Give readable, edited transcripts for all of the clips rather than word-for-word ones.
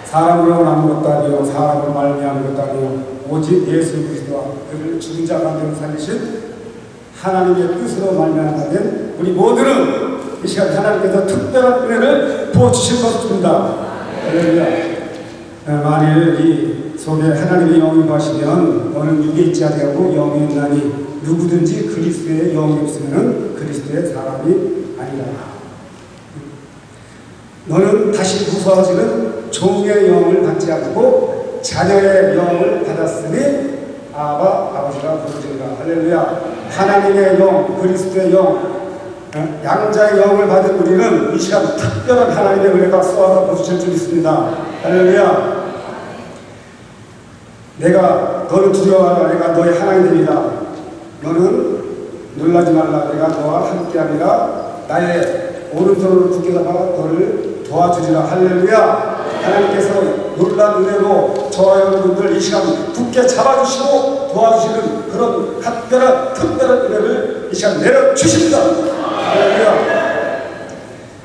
사람으로 난 것도 아니요 사람으로 말미암은 것도 아니요 오직 예수 그리스도와 그를 죽은 자 가운데 살리신 하나님의 뜻으로 말미암아된 우리 모두는 이 시간 하나님께서 특별한 은혜를 부어주실 것입니다. 할렐루야. 만일 이 속에 하나님의 영이 임하시면 너는 육에 있지 아니하고 영에 있나니 누구든지 그리스도의 영이 없으면 그리스도의 사람이 아니라. 너는 다시 부서지는 종의 영을 받지 않고 자녀의 영을 받았으니 아버지가 부르짖으라. 할렐루야. 하나님의 영, 그리스도의 영, 양자의 영을 받은 우리는 이 시간 특별한 하나님의 은혜가 쏘아서 부으실 줄 믿습니다. 할렐루야. 너는 두려워하라. 내가 너의 하나님이다. 너는 놀라지 말라. 내가 너와 함께함이라. 나의 오른손으로 굳게 잡아 너를 도와주리라. 할렐루야. 하나님께서 놀란 은혜로 저와 여러분들 이 시간 굳게 잡아주시고 도와주시는 그런 특별한 은혜를 이 시간 내려주십니다. 할렐루야.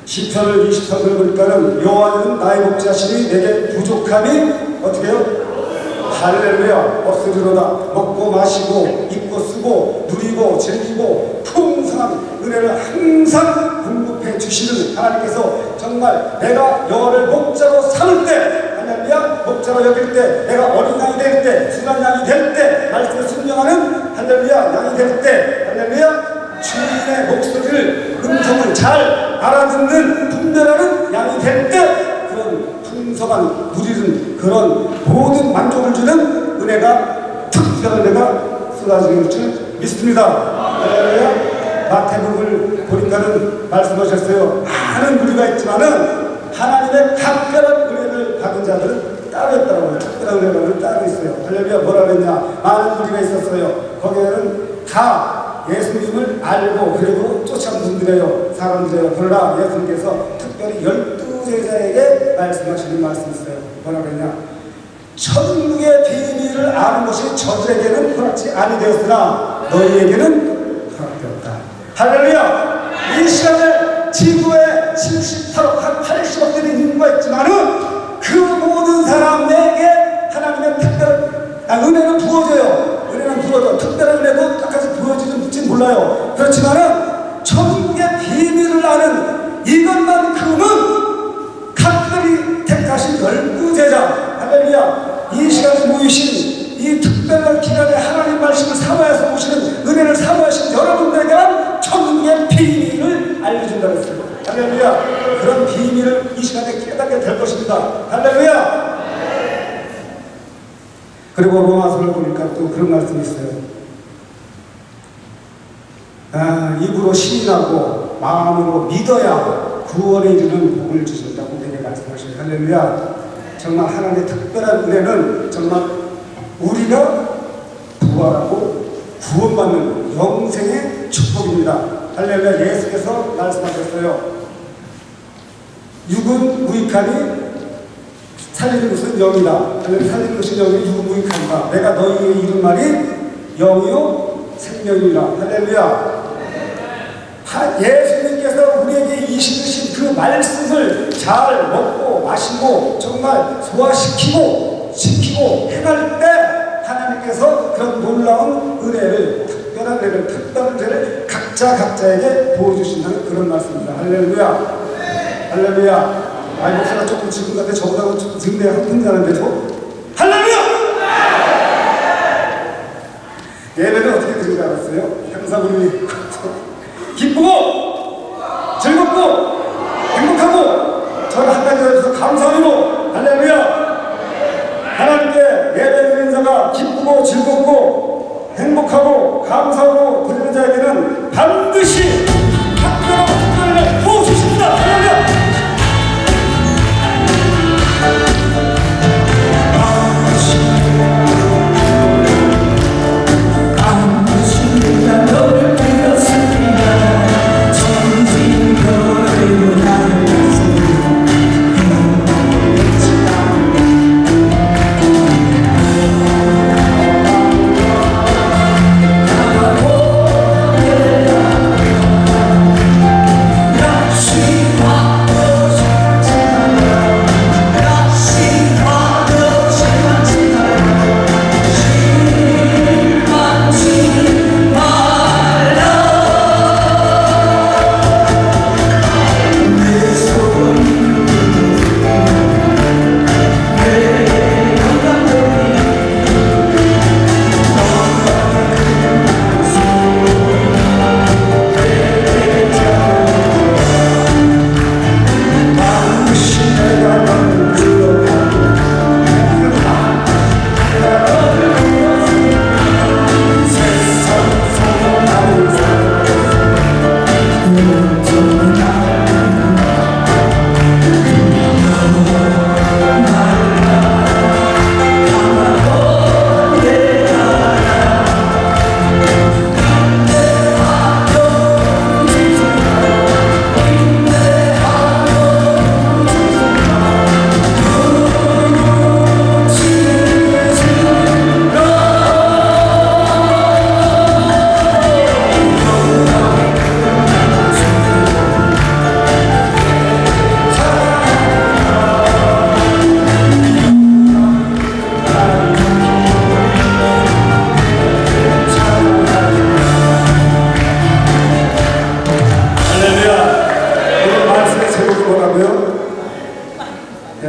시편을 20편을 보니까는 여호와는 나의 목자시니 내게 부족함이 어떻게 해요? 할렐루야. 없으리로다. 먹고 마시고 입고 쓰고 누리고 즐기고 풍성한 은혜를 항상 공급해 주시는 하나님께서 정말 내가 여호와를 목자로 삼을 때, 할렐루야, 목자로 여길 때, 내가 어린 양이 될 때, 순한 양이 될 때, 말씀을 순종하는 할렐루야 양이 될 때, 할렐루야, 주인의 목소리를 음성을 잘 알아듣는 분별하는 양이 될 때, 그런 풍성한 누리는 그런 모든 만족을 주는 은혜가, 특별한 은혜가 쏟아질 줄 믿습니다. 할렐루야. 마태복음을 보니까는 말씀하셨어요. 많은 무리가 있지만은 하나님의 각별한 은혜를 받은 자들은 따로 있더라고요. 특별한 은혜를 따로 있어요. 할렐루야. 뭐라 그랬냐? 많은 무리가 있었어요. 거기에는 다 예수님을 알고 그래도 쫓아온 분들이에요. 사람들이에요. 그러나 예수님께서 특별히 12제자에게 말씀하시는 말씀이 있어요. 뭐라 그랬냐? 천국의 비밀을 아는 것이 저들에게는 허락지 아니되었으나 너희에게는 허락되었다. 할렐루야. 이 시간에 지구에 78억, 한 80억 되는 인구가 있지만은 그 모든 사람에게 하나님의 특별한 은혜는 부어져요. 은혜는 부어져. 특별한 은혜도 딱까지 부어지는지 몰라요. 그렇지만은 천국의 비밀을 아는 이것만큼은 각별히 택하신 12제자, 할렐루야, 이 시간에 모이신 이 특별한 기간에 하나님 말씀을 사모해서 오시는 은혜를 사모하신 여러분들에게 천국의 비밀을 알려준다고 했습니다. 할렐루야. 그런 비밀을 이 시간에 깨닫게 될 것입니다. 할렐루야. 그리고 로마서를 보니까 또 그런 말씀이 있어요. 입으로 시인하고 마음으로 믿어야 구원에 이르는 복을 주신다고 내게 말씀하시는. 할렐루야. 정말 하나님의 특별한 은혜는 정말 우리가 부활하고 구원받는 영생의 축복입니다. 할렐루야. 예수께서 말씀하셨어요. 육은 무익하니 살리는 것은 영이다. 살리는 것이 영이 육은 무익하니까 내가 너희에게 이룬 말이 영이요 생명이라. 할렐루야. 예수님께서 우리에게 이시신 그 말씀을 잘 먹고 마시고 정말 소화시키고 지키고 행할 때 하나님께서 그런 놀라운 은혜를, 특별한 은혜를 각자에게 보여주신다는 그런 말씀입니다. 할렐루야. 할렐루야. 목사가 조금 지금 같아. 저보다 좀 증대 한분자는데도 할렐루야. 예배는 어떻게 드린 줄 알았어요? 항상 우리 기쁘고 즐겁고 행복하고 저는 한 가지 더해서 감사하고. 할렐루야. 하나님께 예배 드리는 자가 기쁘고 즐겁고 행복하고 감사하고 드리는 자에게는 반드시 특별한 특별을 부어주십니다. 할렐루야.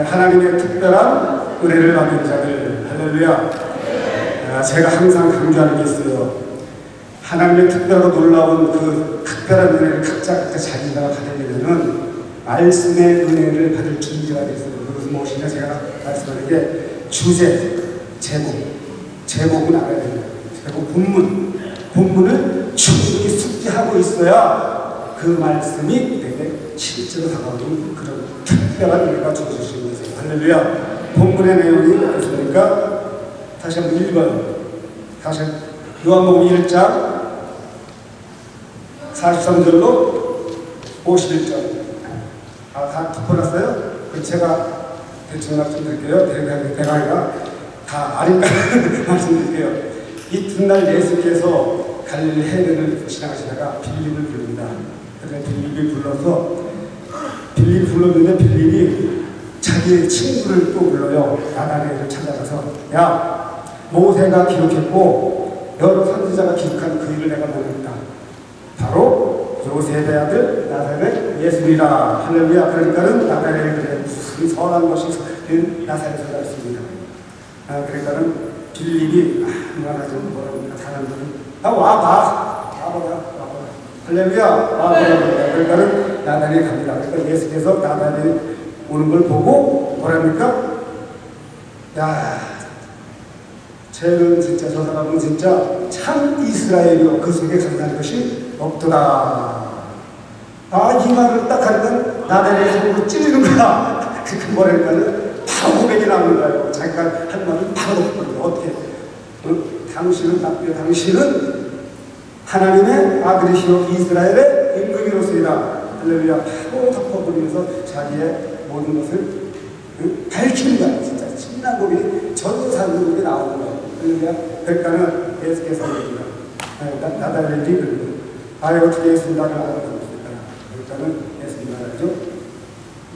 하나님의 특별한 은혜를 받은 자들. 할렐루야. 제가 항상 강조하는 게 있어요. 하나님의 특별하고 놀라운 그 특별한 은혜를 각자 자기가 받으려면은 말씀의 은혜를 받을 준비가 됐어요. 그것은 무엇이냐, 제가 말씀하는 게 주제, 제목은 알아야 됩니다. 제목, 본문을 충분히 숙지하고 있어야 그 말씀이 내게 실제로 다가오는 그런 특별한 은혜가 주어질 수 있는 거죠. 할렐루야. 본문의 내용이 무엇입니까? 다시 한번 읽어요. 다시 요한복음 1장 43절로 51절. 다 덮어놨어요? 그럼 제가 대충 말씀드릴게요. 대강이가 다 아닌가 말씀드릴게요. 이튿날 예수께서 갈릴리 해변을 지나가시다가 빌립을 부릅니다. 그래서 빌립이 불렀는데 빌립이 자기의 친구를 또 불러요. 나다나엘을 찾아가서, 야, 모세가 기록했고 여러 선지자가 기록한 그 일을 내가 모르겠다. 바로 요셉의 아들 나사렛 예수니라. 할렐루야. 그러니까는 나사렛에 무슨 선한 것이 나사렛에 있습니다. 그러니까는 빌립이 누가 좀 뭐라고 사람들은 와봐. 할렐루야. 그러니까는 나사렛에 갑니다. 그러니까 예수께서 나사렛에 오는 걸 보고 뭐랍니까? 야, 쟤는 진짜, 저 사람은 진짜 참 이스라엘이요, 그 속에 강한 것이 없더라. 이 말을 딱 하니까 나다리의 속으로 찔리는 거야. 그 뭐랄까는 바로 고백이 나오는 거예요. 자기가 한 말을 바로 덮는 거야. 어떻게? 당신은 납비요, 당신은 하나님의 아들이시요 이스라엘의 임금이로소이다. 할렐루야. 바로 덮어버리면서 자기의 모든 것을 밝히는 거야. 진짜 신난 고백이 전도사는 고백이 나오는 거야. 할렐루야. 그러니까는 예수께서 얘기합니다. 나다리엘이 그러고, 어떻게 예수님 나를 알아보겠다. 그러니까는 예수님 말하죠.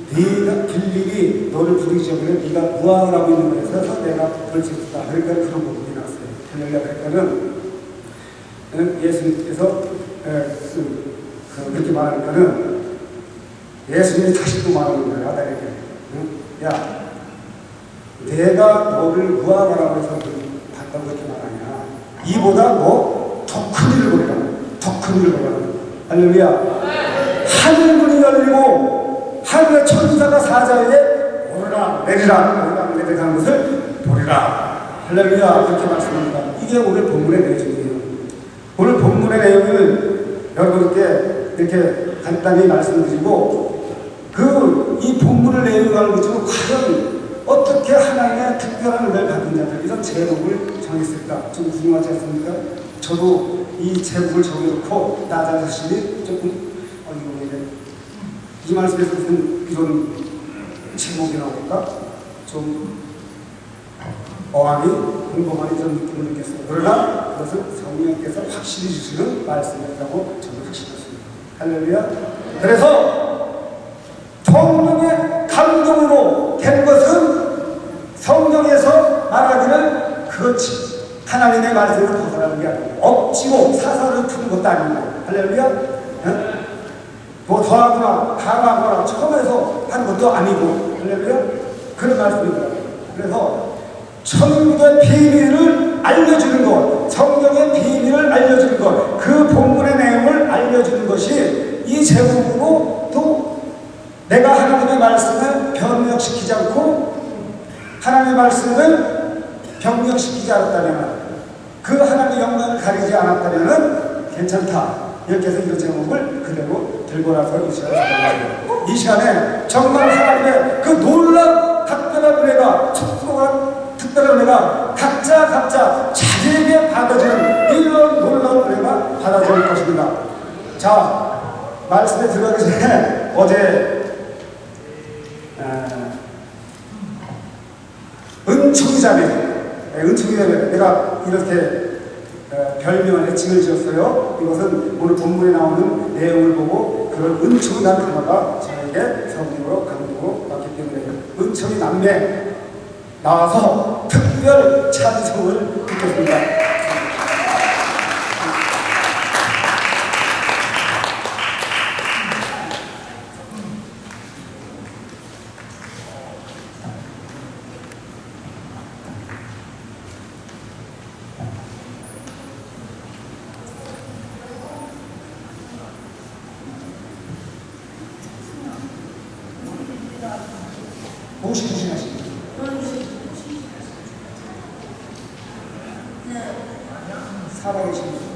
네가 빌립이 너를 부르기 전에 네가 무항을 하고 있는 거에서 내가 볼 수 있다. 그러니까 그런 부분이 나왔어요. 할렐루야. 그러니까는 예수님께서 그렇게 말하니까는 예수님이 다시 또 말하는 거예요. 나다리엘에게. 야, 내가 너를 무항하라고 해서 봤다고 그렇게 말하냐. 이보다 더 큰 일을 보리라. 더 큰 일을 보리라. 할렐루야. 하늘문이 열리고 하늘의 천사가 사자에게 오르라 내리라 하는 것을 보리라. 할렐루야. 그렇게 말씀합니다. 이게 오늘 본문의 내용이에요. 오늘 본문의 내용을 여러분께 이렇게 간단히 말씀드리고, 이 본문을 내용을 알고 있지만 과연 어떻게 하나님의 특별한 은혜를 받은 자들, 이런 제목을 정했을까? 좀 궁금하지 않습니까? 저도 이 제목을 정해놓고 나 자신이 조금 이 말씀에서 무슨 이런 제목이 나올까? 좀 어안이 궁금하니 좀 느낌을 느꼈어요. 그러나 그것은 성령께서 확실히 주시는 말씀이라고 저는 확신했습니다. 할렐루야. 그래서 성령의 감동으로 된 것은 성경에서 말하기를 그렇지, 하나님의 말씀을 벗어나는 게 아니고 억지로 사설을 푸는 것도 아니고, 할렐루야. 뭐 더하거나 감하거나 처음에서 하는 것도 아니고, 할렐루야. 그런 말씀이더라고요. 그래서 천국의 비밀을 알려주는 것, 성경의 비밀을 알려주는 것, 그 본문의 내용을 알려주는 것이 이 제목으로, 또 내가 하나님의 말씀을 변명시키지 않고 하나님의 말씀을 변명시키지 않았다면, 그 하나님의 영광을 가리지 않았다면 괜찮다. 이렇게 해서 이런 제목을 그대로 들고 나서 이 시간에 살아가요. 이 시간에 정말 하나님의 그 놀라운 특별한 은혜가, 특별한 은혜가 각자 자기에게 받아지는 이런 놀라운 은혜가 받아질 것입니다. 자, 말씀에 들어가기 전에 어제 은총이 자매, 내가 이렇게 별명을 애칭을 지었어요. 이것은 오늘 본문에 나오는 내용을 보고 그런 은총이 난 하나가 저에게 성령으로 감동으로 왔기 때문에 은총이 남매 나와서 특별 찬송을 듣겠습니다. 무시무시하십니다. 살아계십니다.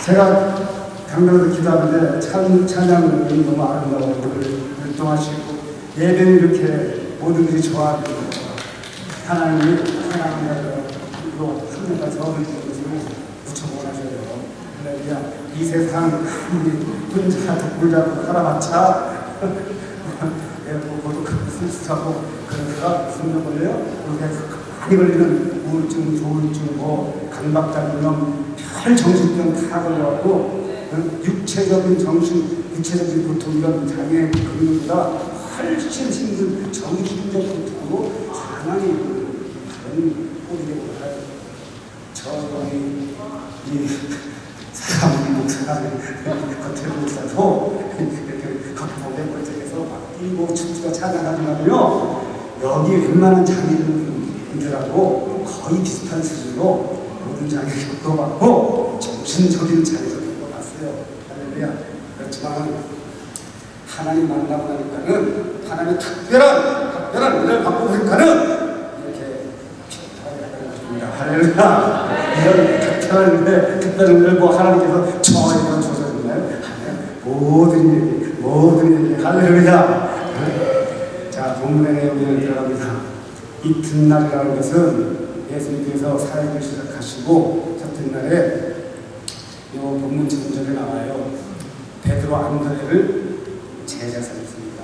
제가 강단에서 기도하는데 찬양이 너무 아름다워 율동하시고 예배는 이렇게 모든 것이 좋아하는 하나님이 하나님으로 하늘과 저를 붙여보고 하셔요. 할렐루야. 이 세상 혼자 돌자고 살아봤자 고독하고 쓸쓸하고 그러다가 무슨 병 걸려요? 많이 걸리는 우울증, 조울증, 강박장애염, 별 정신병 다 걸려갖고 육체적인 육체적인 고통 이런 장애 그런보다 훨씬 힘든 정신적 고통으로 사망이 그런 꼴이 되고 저희 이 사람 목사가 겉에 목사도 이렇게 겉보게 멀쩡해서 막 뛰고 춤추고 찬양하지만요 여기 웬만한 장애인들하고 거의 비슷한 수준으로 모든 장애 겪어봤고 정신적인 장애도 겪어봤어요. 할렐루야. 그렇지만 하나님 만나고 나니까는 하나님의 특별한 은혜를 받고 보니까는 이렇게 기도하게 되는 것입니다. 할렐루야. 이런 특별한 은혜를 하나님께서 저에게 주셨나요? 모든 일이 할렐루야. 자, 본문의 내용에 들어갑니다. 이튿날이라는 것은 예수님께서 사역을 시작하시고 첫째 날에 이 본문 전절에 나와요. 베드로 안드레를 제자 삼습니다.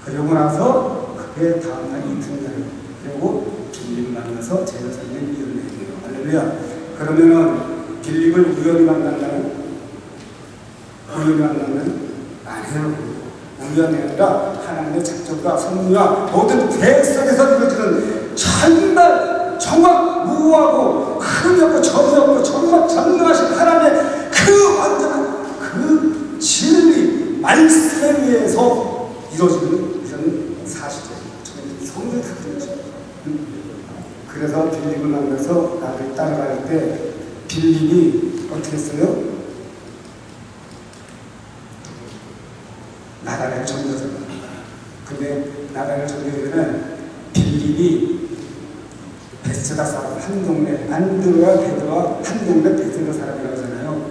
그러고 나서 그게 다음날 이튿날에 그리고 빌립을 만나서 제자 삼는 이유를 얘기해요. 할렐루야. 그러면은 빌립을 우연히 만난다는 우연히 만나면 아니에요. 우연이 아니라 하나님의 작전과 섭리와 모든 계획 속에서 이루어지는 정말 무하고 흠이 없고 점이 없고 정말 전능하신 하나님의 그 완전한 그 진리 말씀에 의해서 이루어지는 이런 사실이에요. 성경이 다 그런 거죠. 그래서 빌립을 만나서 나를 따라갈 때 빌립이 어떻게 했어요? 나다를 전도했어요. 근데 나다를 전도되면 빌립이 베세다 사람 한 동네, 안드로와 베드로와 한 동네 베세다 사람이라고 하잖아요.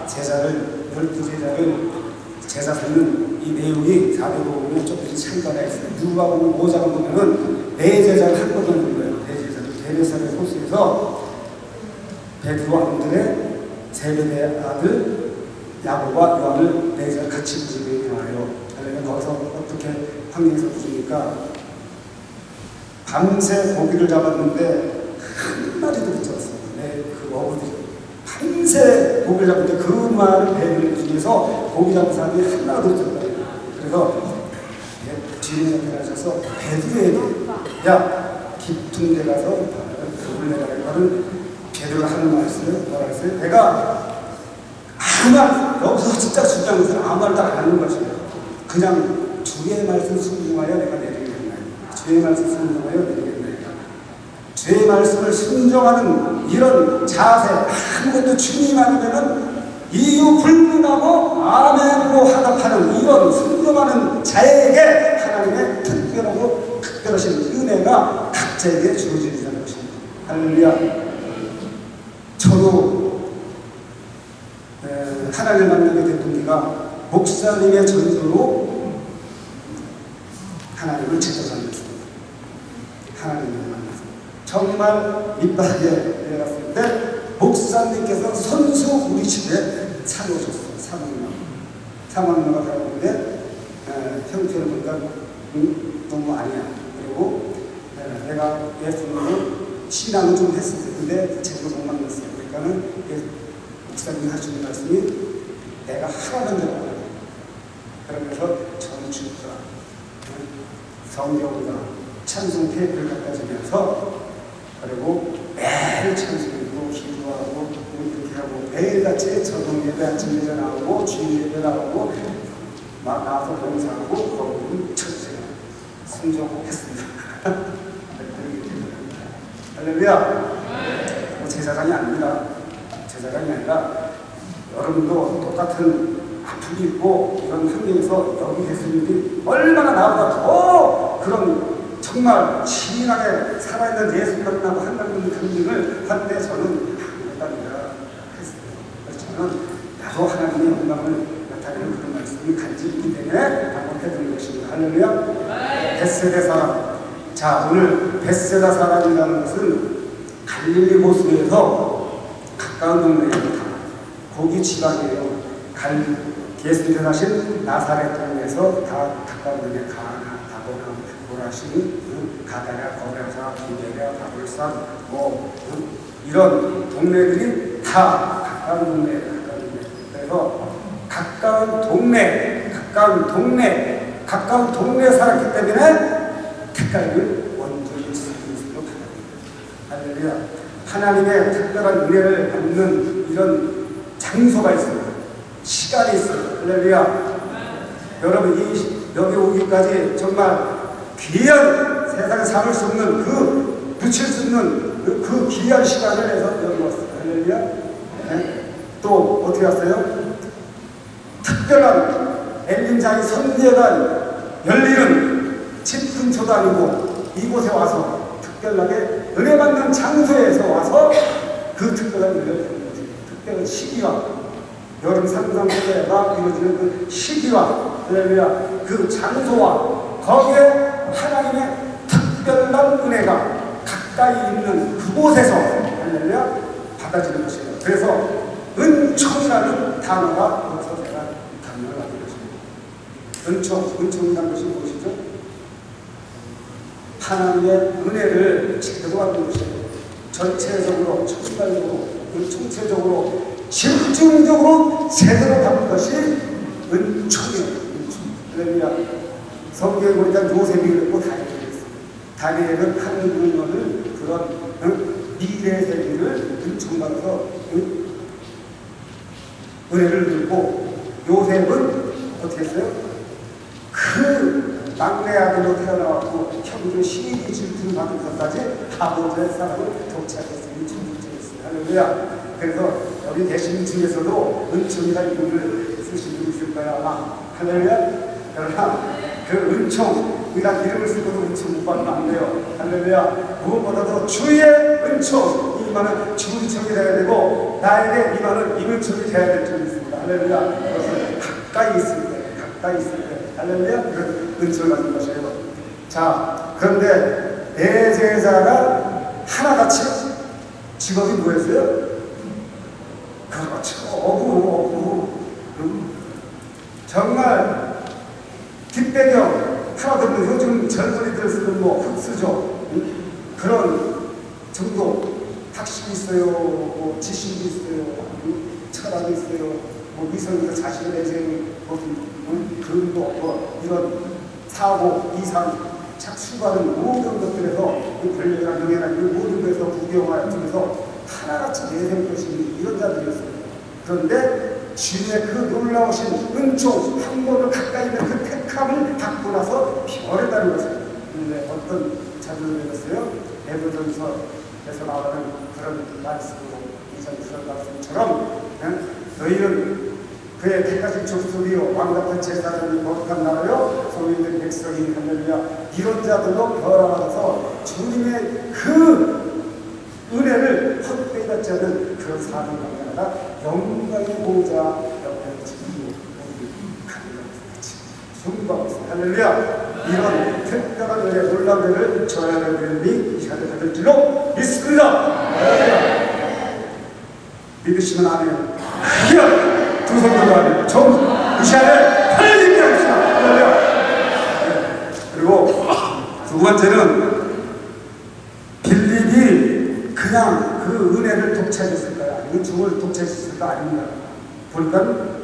제자를 12제자를 제자 삼는 이 내용이 사도행전에 조금씩 차이가 있어요. 누가복음 5장을 보면은 4제자를 한꺼번에 부른 거예요. 4제자를 베레사를 호수에서 베드로 안드레 제베데의 아들 야고보와 요한을 4제자를 같이 부르게 나와요. 그러면 거기서 어떻게 환경에서 부르니까 밤새 고기를 잡았는데 한 마리도 못 잡았어요. 그 어부들이 밤새 고기를 잡는데 그 많은 배들 중에서 고기 잡은 사람이 하나도 못 잡았어요. 그래서 주인한테 하셔서 베드로에게 야 깊은 데 가서 그걸 내가 이거는 베드로가 하는 말씀을 뭐라 했어요? 내가 아무 말 여기서 진짜 중요한 것은 아무 말도 안 하는 것이에요. 그냥 주의 말씀 순종하여 내가 내리겠나요? 주의 말씀 순종하여 내리겠나요? 주의 말씀을 순종하는 이런 자세 아무것도 주님 아니면은 이유 불문하고 아멘으로 화답하는 이런 순종하는 자에게 하나님의 특별하고 특별하신 은혜가 각자에게 주어지는 것입니다. 할렐루야. 저도 하나님을 만나게 된 동기가 목사님의 전도로 하나님을 찾아다녔습니다. 하나님을 만나서 정말 밑바닥에 내려갔을 때 목사님께서 선수 우리 집에 사놓으셨어요. 사모님과 가는데 형태를 보니까 너무 아니야. 그리고 내가 예수님을 신앙을 좀 했었어요. 근데 제대로 못 만났어요. 그러니까는 목사님이 하시는 말씀이 내가 하라는 대로 하라. 그러면서 전주가 성경과 찬송 테이프를 갖다 주면서 그리고 매일 찬송하고 기도하고 이렇게 하고 매일같이 저녁 예배 아침 예배 나오고 주일 예배 나오고 막 나와서 봉사하고 거기는 천주가 순종했습니다. 할렐루야. 제사장이 아닙니다. 제사장이 아니라 여러분도 똑같은 아픔이 있고 이런 환경에서 여기 계시는 얼마나 나보다 더 그런 정말 진하게 살아있는 예수 만나고 한다는 감정을 한데 저는 못합니다 했어요. 그래서 저는 나도 하나님의 영광을 나타내는 그런 말씀이 간직이 있기 때문에 반복해드리는 것입니다. 할렐루야. 베세다 사람. 자, 오늘 베세다 사람이라는 것은 갈릴리 호수에서 가까운 동네입니다. 거기 지방이에요. 예수님께서 사신 나사렛 동네에서 다 가까운 동네 가나, 다보나, 보라신, 가다랴, 거라사, 기베랴, 바불산, 이런 동네들이 다 가까운 동네예요. 그래서 가까운 동네에 살았기 때문에 특갈을 원전히 스스로 받았습니다. 할렐루야. 하나님의 특별한 은혜를 받는 이런 장소가 있습니다. 시간이 있어요. 할렐루야. 여러분 여기 오기까지 정말 귀한 세상에 삼을 수 없는 붙일 수 없는 그 귀한 시간을 내서 여기 왔어요. 할렐루야. 네? 또 어떻게 왔어요? 특별한 엘림장이 선제가 열리는 집 근처도 아니고 이곳에 와서 특별하게 은혜 받는 장소에서 와서 그 특별한 은혜를 받는 거죠. 특별한 시기와 여름 상상대회가 이루어지는 그 시기와 그 장소와 거기에 하나님의 특별한 은혜가 가까이 있는 그곳에서 할렐루야 받아지는 것입니다. 그래서 은총이라는 단어가 여기서 제가 단어를 하게 것입니다. 은총이라는 것이 무엇이죠? 하나님의 은혜를 제대로 받는 것이에요. 전체적으로, 총괄적으로, 총체적으로 집중적으로 제대로 받는 것이 은총이에요. 할렐루야. 성경에 보니까 요셉이 그랬고 다니엘이 그랬어요. 다니엘은 하늘 문을 그런 미래 세계를 은총받아서 은혜를 들고, 요셉은 어떻게 했어요? 그 막내 아들로 태어나왔고 형들 시기 질투를 받은 것까지 아버지의 사랑을 도착했으니 충분했어요. 할렐루야. 그래서 여기 계신 중에서도 은총이라 이름을 쓰신 분이 있을 거야 아마. 할렐루야. 그러나 그 은총이란 이름을 쓰고도 은총 못 받으면 안 돼요. 할렐루야. 무엇보다도 주의 은총, 이만은 주 은총이 돼야 되고, 나에게 이만은 이 은총이 돼야 될 점이 있습니다. 할렐루야. 그것은 가까이 있을 때, 가까이 있을 때, 할렐루야. 그 은총을 받는 것이에요. 자, 그런데 내 제자가 하나같이 직업이 뭐였어요? 그렇죠. 어부. 정말 뒷배경 하나도 없는 요즘 젊은이들 쓰는 뭐 흑수저 그런 정도. 탁심이 있어요, 뭐 지식이 있어요, 철학이 있어요, 뭐 미성에서 자신의 내재의 그림도 없고, 이런 사고, 이상, 착수하는 모든 것들에서 권력이나 명예나 이런 모든 것에서 부경화 중에서 하나같이 내세울 것이 이런 자들이었어요. 그런데 주님의 그 놀라우신 은총, 한 번을 가까이 있는 그 택함을 받고 나서 변했다는 것을. 근데 어떤 자들이었어요? 에베소서에서 나오는 그런 말씀으로, 이전 그런 말씀처럼 너희는 그의 택하신 족속이요 왕같은 제사장이 거룩한 나라요 소유된 백성이 할렐루야. 이런 자들로 변화받아서 주님의 그 은혜를 헛되이 받지 않는 그런 사람이 아니라 영광의 보호자 옆에 지키고 같이 숭배하고 있습니다. 할렐루야. 이런 특별한 은혜, 놀라운 은혜를 저야 되는 이 시간에 받을 줄로 믿습니다. 믿으시면 아멘. 두 손 들고 이 시간에 하나님께 합시다. 할렐루야. 그리고 두 번째는 빌립이 그냥 그 은혜를 독차지했을까요? 아니면 주를 독차지했을까? 아닙니다. 보니까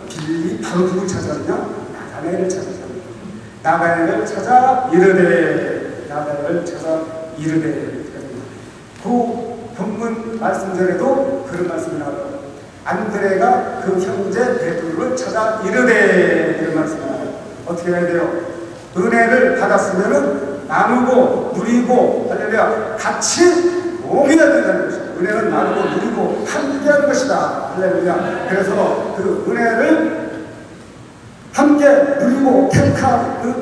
빌립이 바로 누굴 찾았냐? 나다나엘을 찾았어요. 나다나엘을 찾아 이르되, 나다나엘을 찾아 이르되. 그 본문 말씀 전에도 그런 말씀이 나와요. 안드레가 그 형제 베드로를 찾아 이르되, 이런 말씀이 나와요. 어떻게 해야 돼요? 은혜를 받았으면은 나누고 누리고, 할렐루야, 같이 모여야 된다는 것이다. 은혜는 나누고 누리고 함께 하는 것이다. 할렐루야. 그래서 그 은혜를 함께 누리고 택하는,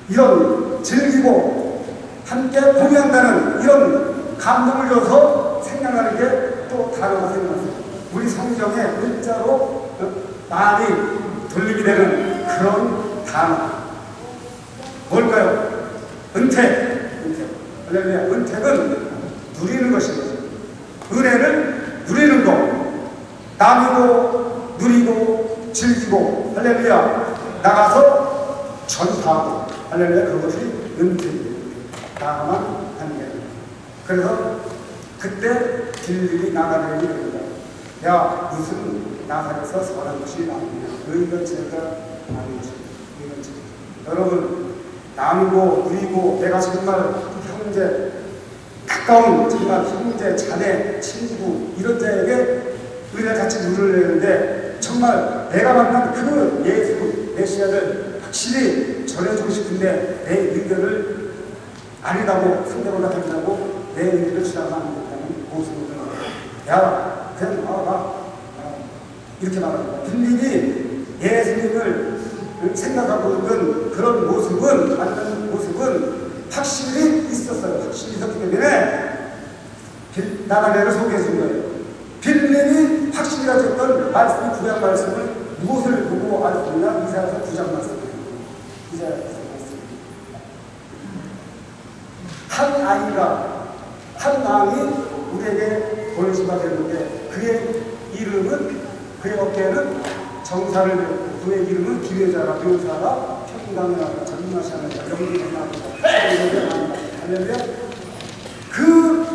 이런 즐기고 함께 공유한다는 이런 감동을 줘서 생각나는 게 또 단어가 생각났어요. 우리 성경에 문자로 많이 돌리게 되는 그런 단어 뭘까요? 은택. 할렐루야. 은택은 누리는 것입니다. 은혜를 누리는 것, 나누고 누리고 즐기고, 할렐루야, 나가서 전파하고, 할렐루야, 그것이 은택입니다. 나가만 하는 게. 그래서 그때 빌립이 나가는 일이 됩니다. 야, 무슨 나사렛에서 선한 것이 나오느냐? 너희가 제가 아니지. 너희가 제가. 여러분, 나누고 누리고, 내가 정말 형제, 가까운 정말 형제, 자매, 친구 이런 자에게 은혜를 같이 누리려는데, 정말 내가 만난 그 예수 메시아를 확실히 전해주고 싶은데 내 의견을 아니라고 상대보다 한다고 내 의견을 주장하면 안 된다는 모습을, 야, 그냥 나와봐, 이렇게 말합니다. 빌립이 예수님을 생각하고 있는 그런 모습은, 만나는 모습은 확실히 있었어요. 확실히 있었기 때문에 나다나엘을 소개해 준 거예요. 빌립이 확실히 가졌던 말씀, 구약 말씀을 무엇을 보고 알 수 있나? 이사야서 9장 말씀입니다. 이사야서 말씀. 한 아이가, 한 왕이 우리에게 보내신 바 되는데, 그의 이름은, 그의 어깨에는 정사를 메고, 그의 이름은 기회자라, 묘사라, 평강이라, 전능하시라, 영리하시라, 할렐루야. 그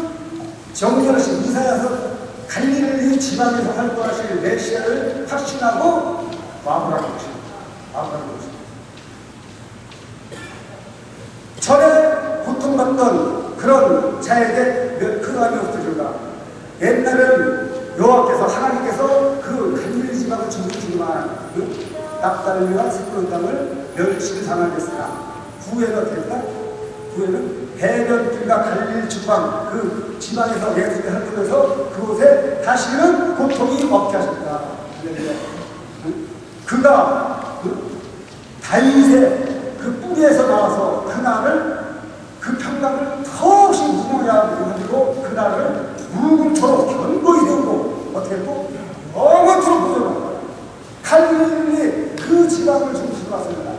정결하신 이사야서 갈릴리 지방에서 활동하실 메시아를 확신하고 와보라는 것입니다. 와보라는 것입니다. 전에 고통받던 그런 자에게 흑암이 없어질까? 옛날에는 여호와께서 하나님께서 그 갈릴리 지방을 주지만 낙달리와 새로운 땅을 멸치를 당하겠으나 후에는 어떻게 했다? 후에는 해변길과 갈릴리 지방 그 지방에서 예수님이 활동해서 그곳에 다시는 고통이 없게 하셨다. 그가 다윗의 그 뿌리에서 나와서 그 평강을 더없이 무궁하고 그 나를 무궁토록 견고히 세우고 어떻게 했고 영원토록 보존하고 갈릴리 그 지방을 중심으로 왔습니다.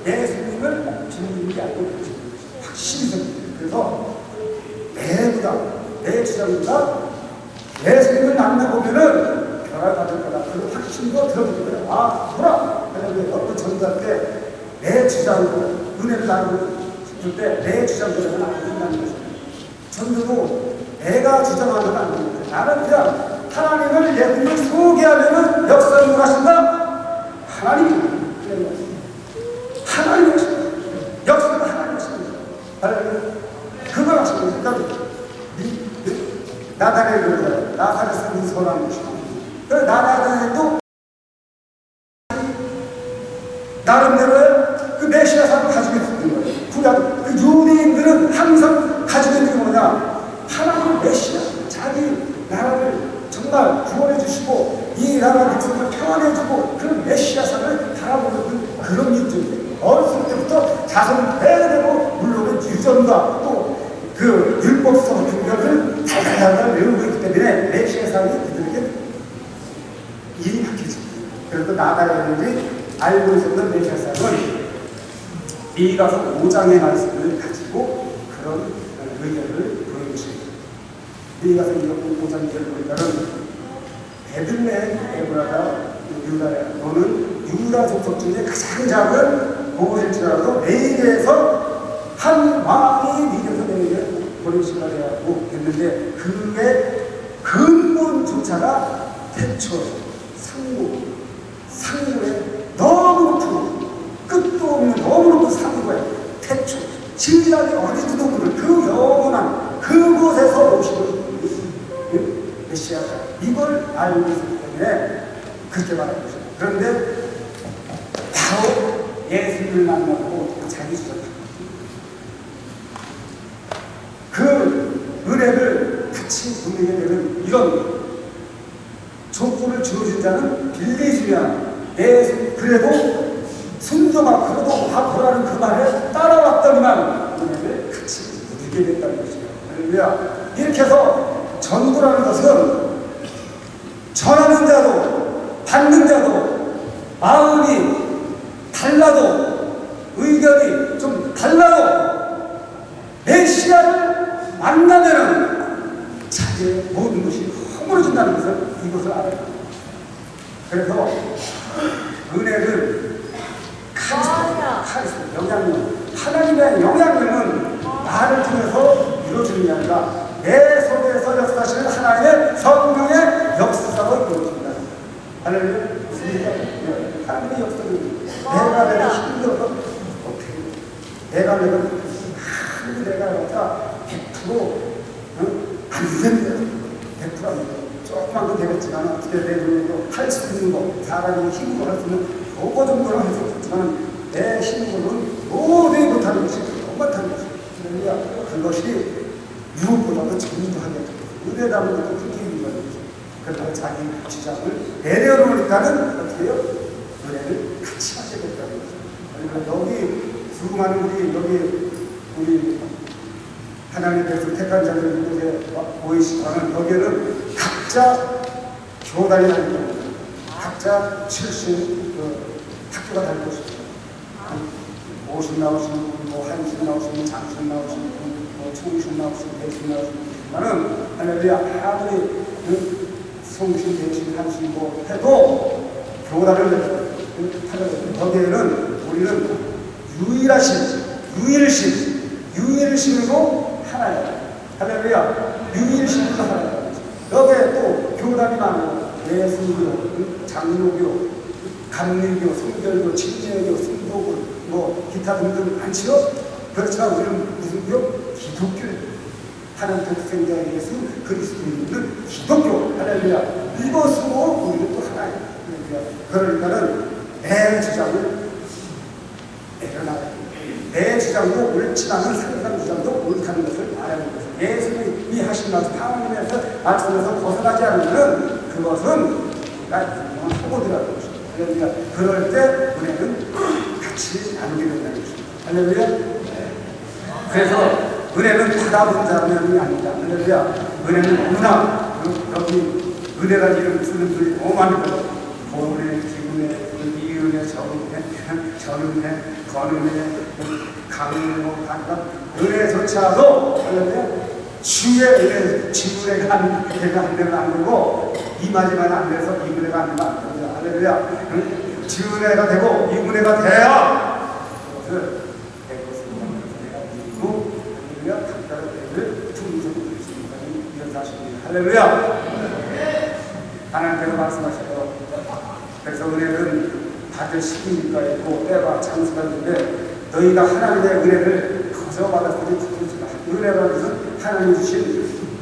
예수님을 주님이 알고 확실히 생깁니다. 그래서 내 주장보다 예수님을 만나보면은 변화를 받을 거다. 그 확신도 들어보는 거예요. 아, 뭐라? 그래서 어떤 전도할 때 내 주장으로 은혜를 나누고 싶을 때 내 주장대로는 안 된다는 것입니다. 전도도 내가 주장하는 건 안 됩니다. 나는 그냥 하나님을 예수님을 소개하려면 역사를 누가 하신다? 하나님이 하나님이 하십니다. 역사는 하나님이 하십니다. 그걸 하시는 거예요. 나단의 그거예요. 나단의 삶이 선한 것이고 그 나단에도 나름대로의 그 메시아상을 가지고 있는 거예요. 그러니까 그 유대인들은 항상 가지고 있는 게 뭐냐? 하나님의 메시아, 자기 나라를 정말 구원해 주시고 이 나라 백성을 평안해 주고 그런 메시아상을 바라보는 그런 민족이에요. 어렸을 때부터 자손 대대로 물론 유전과 또 그 율법성 분별을 달달달 외우고 있기 때문에 메시아상이 그들에게 일이 바뀌어집니다. 그래서 나다리들이 알고 있었던 메시아상은 미가서 5장의 말씀을 가지고 그런 의견을 보여주십니다. 미가서 5장 2절을 보니까는 베들레헴 에브라다 유다야 너는 유다 족속 중에 가장 작은 보호실지라도 내게에서 한 왕이 믿어서 내게 보내시라 하고 했는데 그의 근본조차가 태초, 상무에 너무 높은 끝도 없는 너무 높은 상무에 태초, 진리하게 어디서도 모르는 그 영원한 그곳에서 오시는 메시아가 이걸 알고 있기 때문에 그렇게 말하는 것입니다. 그런데 바로 예수님을 만나고 자기 주장을 그 은혜를 같이 누리게 되는 이런 조건을 주어진 자는 빌리시면 그래도 순종하고 그래도 와보라는 그 말에 따라왔더니만 은혜를 같이 누리게 됐다는 것이에요. 할렐루야. 이렇게 해서 전도라는 것은 전하는 자도 받는 자도 마음이 달라도 의견이 좀 달라도 메시아를 만나면은 자기의 모든 것이 허물어진다는 것을 이것을 알아야 합니다. 그래서 은혜를 카리스마, 영향력, 하나님의 영향력은 나를 통해서 이루어지는 게 아니라 내 속에서 역사하시는 하나님의 성령의 역사가 이루어집니다. 할렐루야. 하나님의 역사를 내가 힘들어서 어떻게 내가 갖다 100% 안 됩니다. 100% 안 됩니다. 조금만 더 되겠지만 어떻게 되고 할 수 있는 거 사람이 힘으로 할 수 있는 그거 정도는 할 수 있지만 내 힘으로는 도저히 못하는 것이 못하는 것입니다. 그것이 무엇보다도 전도하게 됩니다. 은혜라는 것도 그렇게 있는 거예요. 그래서 자기 주장을 내려놓으니까는 어떻게 해요? 은혜를 같이 하게 됐다는 거죠. 그러니까 여기 수많은 우리 하나님 백성 택한 자들 이곳에 모이시고는 여기에는 각자 교단이 다를 겁니다. 각자 출신 학교가 다를 것입니다. 오신 나오시는 분, 한신 나오시는 분, 장신 나오시는 분, 총신 나오시는 분, 대신 나오시는 분만은 할렐루야 아무리 송신, 대신, 한신 해도 교단을 거기에는 우리는 유일신으로 하나예요. 할렐루야. 유일신으로 하나예요. 여기에 또 교단이 많아요. 예수교, 장로교, 감리교, 성결교, 침례교, 순복음, 뭐 기타 등등 많지요. 그렇지만 우리는 무슨 교? 기독교예요. 하나님 독생자 예수 그리스도인은 기독교. 할렐루야. 이것으로 우리는 또 하나예요. 그러니까는 내 주장을 내려놔야 돼요. 내 주장도 옳지 않은 상대방 주장도 옳다는 것을 알아야 되는 거죠. 예수님이 하신 말씀, 하나님에서 말씀에서 벗어나지 않으면 그것은 소고들이라는 것입니다. 그러니까 그럴 때 은혜는 같이 나누게 된다는 것입니다. 할렐루야. 그래서 은혜는 받아본 자면이 아니다. 할렐루야. 은혜는 문화. 여기 은혜라 이름 쓰는 분이 너무 많거든요. 보은혜, 기은혜, 이은혜, 전은혜, 건은혜, 강은혜, 반갑. 은혜조차도 할렐루야. 주의 은혜, 지은혜가 안 되면 안 되고 임하지만 안 돼서 이은혜가 안 되면 안 됩니다. 할렐루야. 지은혜가 되고 이은혜가 돼야 그것을 할렐루야. 하나님께서 말씀하시고 그래서 은혜는 받을 시기가 있고 때와 장소가 있는데 너희가 하나님의 은혜를 거저 받았으니 기쁘지라. 은혜라는 것은 하나님이 주신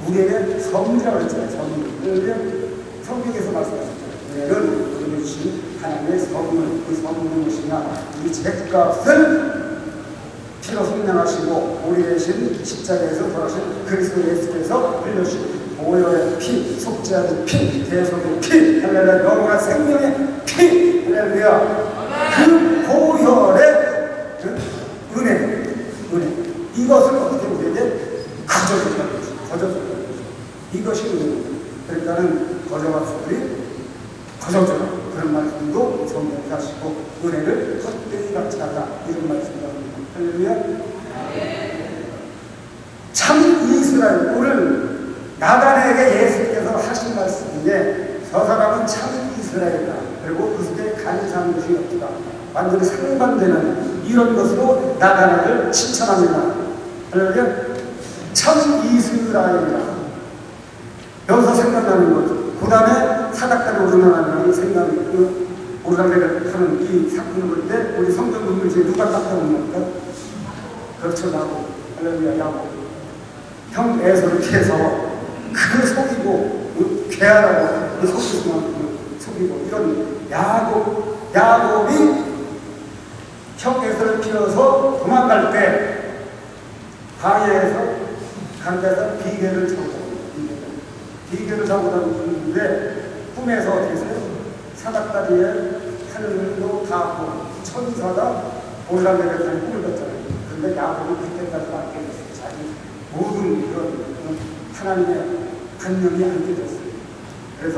우리에게 선물이라고 했잖아요. 선물. 성경에서 말씀하셨죠. 은혜는 우리에게 주신 하나님의 선물. 그 선물은 무엇이냐? 이 죄값을 피로 성량하시고 우리 대신 십자가에서 돌아가신 그리스도 예수께서 흘려주신 보혈의 피, 속죄하는 피, 대속의 피, 할렐루야, 영원한 생명의 피, 할렐루야. 그 보혈의 은혜. 이것을 어떻게 우리에게 거저준다는 것이죠. 이것이 은혜입니다. 그러니까는 거저가 소리, 거저줘라. 그런 말씀도 성경에 하시고 은혜를 헛되이 받지 않라. 이런 말씀입니다. 할렐루야. 참 이스라엘. 오늘 나단에게 예수께서 하신 말씀 중에 저 사람은 참 이스라엘이다. 그리고 그 속에 간사한 것이 없다. 완전히 상반되는 이런 것으로 나단에게 칭찬합니다. 할렐루야. 참 이스라엘이다. 여기서 생각나는 거죠. 그 다음에 사닥다리 오르나가는 생각이 오르락내리락 하는 이 사건을 볼 때 우리 성경 분들 중에 누가 깜짝 놀랍니까? 그렇죠. 나고. 할렐루야. 야고. 형 에서를 피해서 그 속이고 괴하라고 그 속이고 이런 야곱이 형 에서를 피해서 도망갈 때 방해에서 간 데서 비계를 잡고 다니는데 꿈에서 어떻게 했어요? 사닥다리에 하늘도 닿고 천사가 올라내렸다는 꿈을 꿨잖아요. 그런데 야곱이 그때까지 안 깨졌어요. 자기 모든 그런 하나님의 관념이 안 깨졌어요. 그래서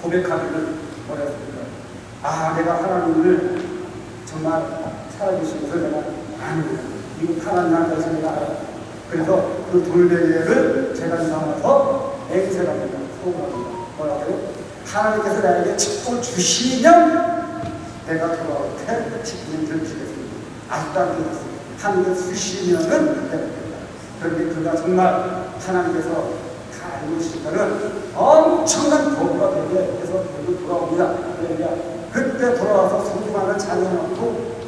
고백하기를 원했습니다. 아, 내가 하나님을 정말 살아계신 것을 내가 아닙니다. 이거 하나님 앞에서 내가 알아요. 그래서 그 돌베개를 제가 삼아서 맹세합니다. 소원합니다. 뭐라고요? 하나님께서 나에게 축복을 주시면 내가 돌아올 때 책임을 지겠습니다. 아직도 안 되었습니다. 하나님께서 주시면은 내가 됩니다. 그런데 그가 정말 하나님께서 다 알고 계시다는 엄청난 도구가 되게 해서 결국 돌아옵니다. 그러니까 그때 돌아와서 성공하는 자녀 낳고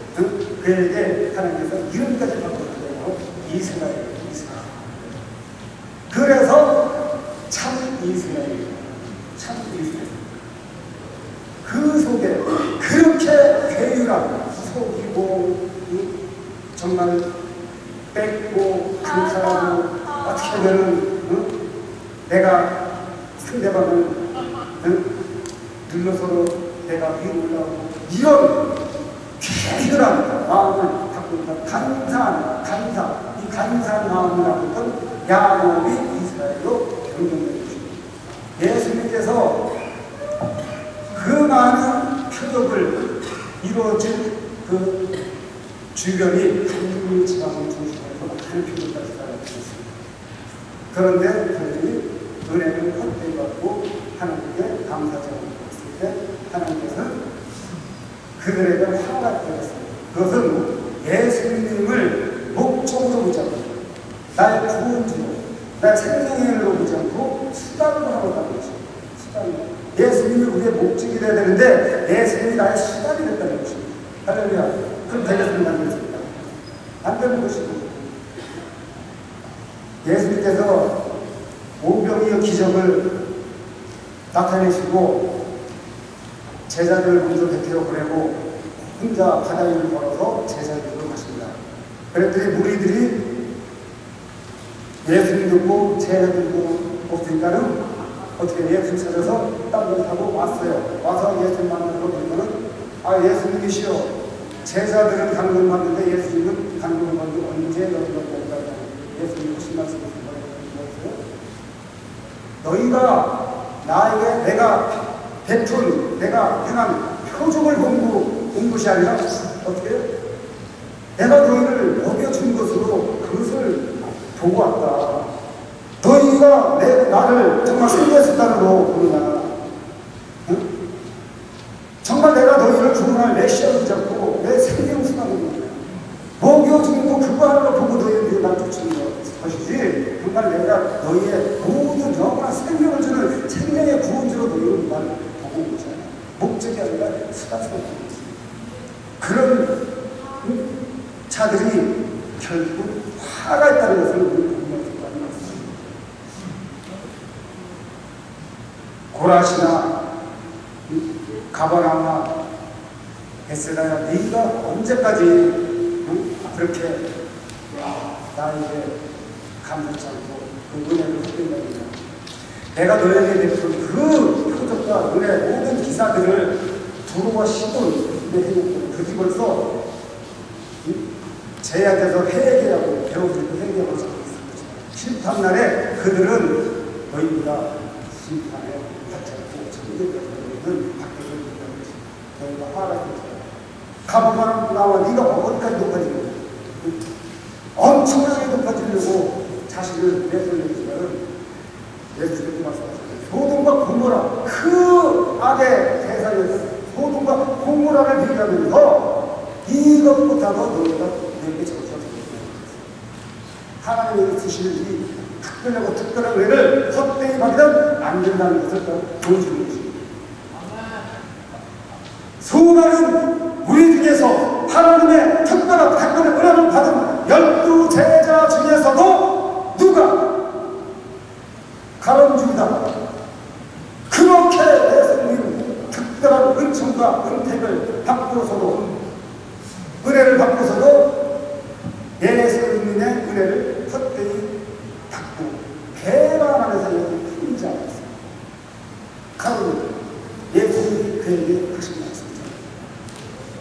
그에게 하나님께서 이름까지 바꿔주세요. 이스라엘. 그래서 참 이스라엘. 그 속에 그렇게 괴유랑 속이고 정말 뺏고 감사하고 어떻게 하면은 내가 상대방을 눌러서로 내가 위로 올라오고 이런 괴유랑 마음을 갖고 있다. 이 간사한 마음을 갖고 있던 야곱이 이스라엘로 변경된 것입니다. 예수님께서 그 많은 표적을 이루어진 그 주변이 한국 지방을 중심으로 많은 표적까지 살아있습니다. 그런데 그들이 은혜를 헛되이 받고 하나님께 감사하지 않았을 때 하나님께서는 그들에게 화가 되었습니다. 그것은 예수님을 목적으로 보지 않고 나의 구원주로 나의 생명을 보지 않고 수단으로 하고 있다는 것입니다. 예수님이 우리의 목적이 되어야 되는데 예수님이 나의 수단이 됐다는 것입니다. 할렐루야. 그럼 되겠습니다. 안 되겠습니다. 안 되는 것이고, 예수님께서 오병이어 기적을 나타내시고 제자들을 먼저 베풀어 보내고 혼자 바다 위를 걸어서 제자들로 가십니다. 그랬더니 무리들이 예수님 듣고 제자들도 없으니까는 어떻게 예수님 찾아서 땅을 타고 왔어요. 와서 예수님 만나고 보니까는 예수님이시여, 제자들은 감동을 받는데 예수님은 감동을 받는 언제 너희가 된다. 예수님이 무슨 말씀이신가요? 너희가 나에게 내가 베푼, 내가 행한 표적을 본 것이 아니라 어떻게 내가 너희를 먹여준 것으로 그것을 보고 왔다. 너희가 나를 정말 생명수단으로 보느냐? 응? 정말 내가 너희를 구원할 메시아로 잡고 내 생명수단으로 보느냐? 먹여준 거 그거 하나로 보고 너희를 날 쫓는 것이지, 정말 내가 너희의 모든 영원한 생명을 주는 생명의 구원주로 너희를 날 보고 온 것이 아니야. 목적이 아니라 수단으로 그런 자들이 결국 화가 있다는 것을 우리 공부할 수 있습니다. 고라시나 가버나나 베세다야, 네가 언제까지 그렇게 나에게 감사치 않고 그 은혜를 헛된다느냐? 내가 너에게 베푼 그 표적과 은혜 모든 기사들을 두루와 시돈 그 집을 써 제약에서 회개하고 배우들도 회개하고 있습니다. 심판날에 그들은 너희보다 심판에 받쳤고 천국에는 밖에서 너희가 화가 있다. 가보만 나와 네가 어디까지 높아지냐? 엄청나게 높아지려고 자신을 내세우려지만은 예수님이 말씀하셨어요. 소돔과 고모라, 그 악의 대상에서 소돔과 고모라를 비교하면서 이것보다도 너희가 내게 적셔서 하나님이 주시는 이 특별하고 특별한 은혜를 헛되이 받으면 안 된다는 것을 보여주는 것입니다. 수많은 우리 중에서 하나님의 특별한 은혜를 받은 12 제자 중에서도 누가 가론주의다 그렇게 예수님 특별한 은총과 은택을 받고서도, 은혜를 받고서도 예수님의 은혜를 헛되이 받고 배반하면서 예수님이 풀리지 않았습니다. 가론주의 예수님이 그에게 하신 말씀입니다.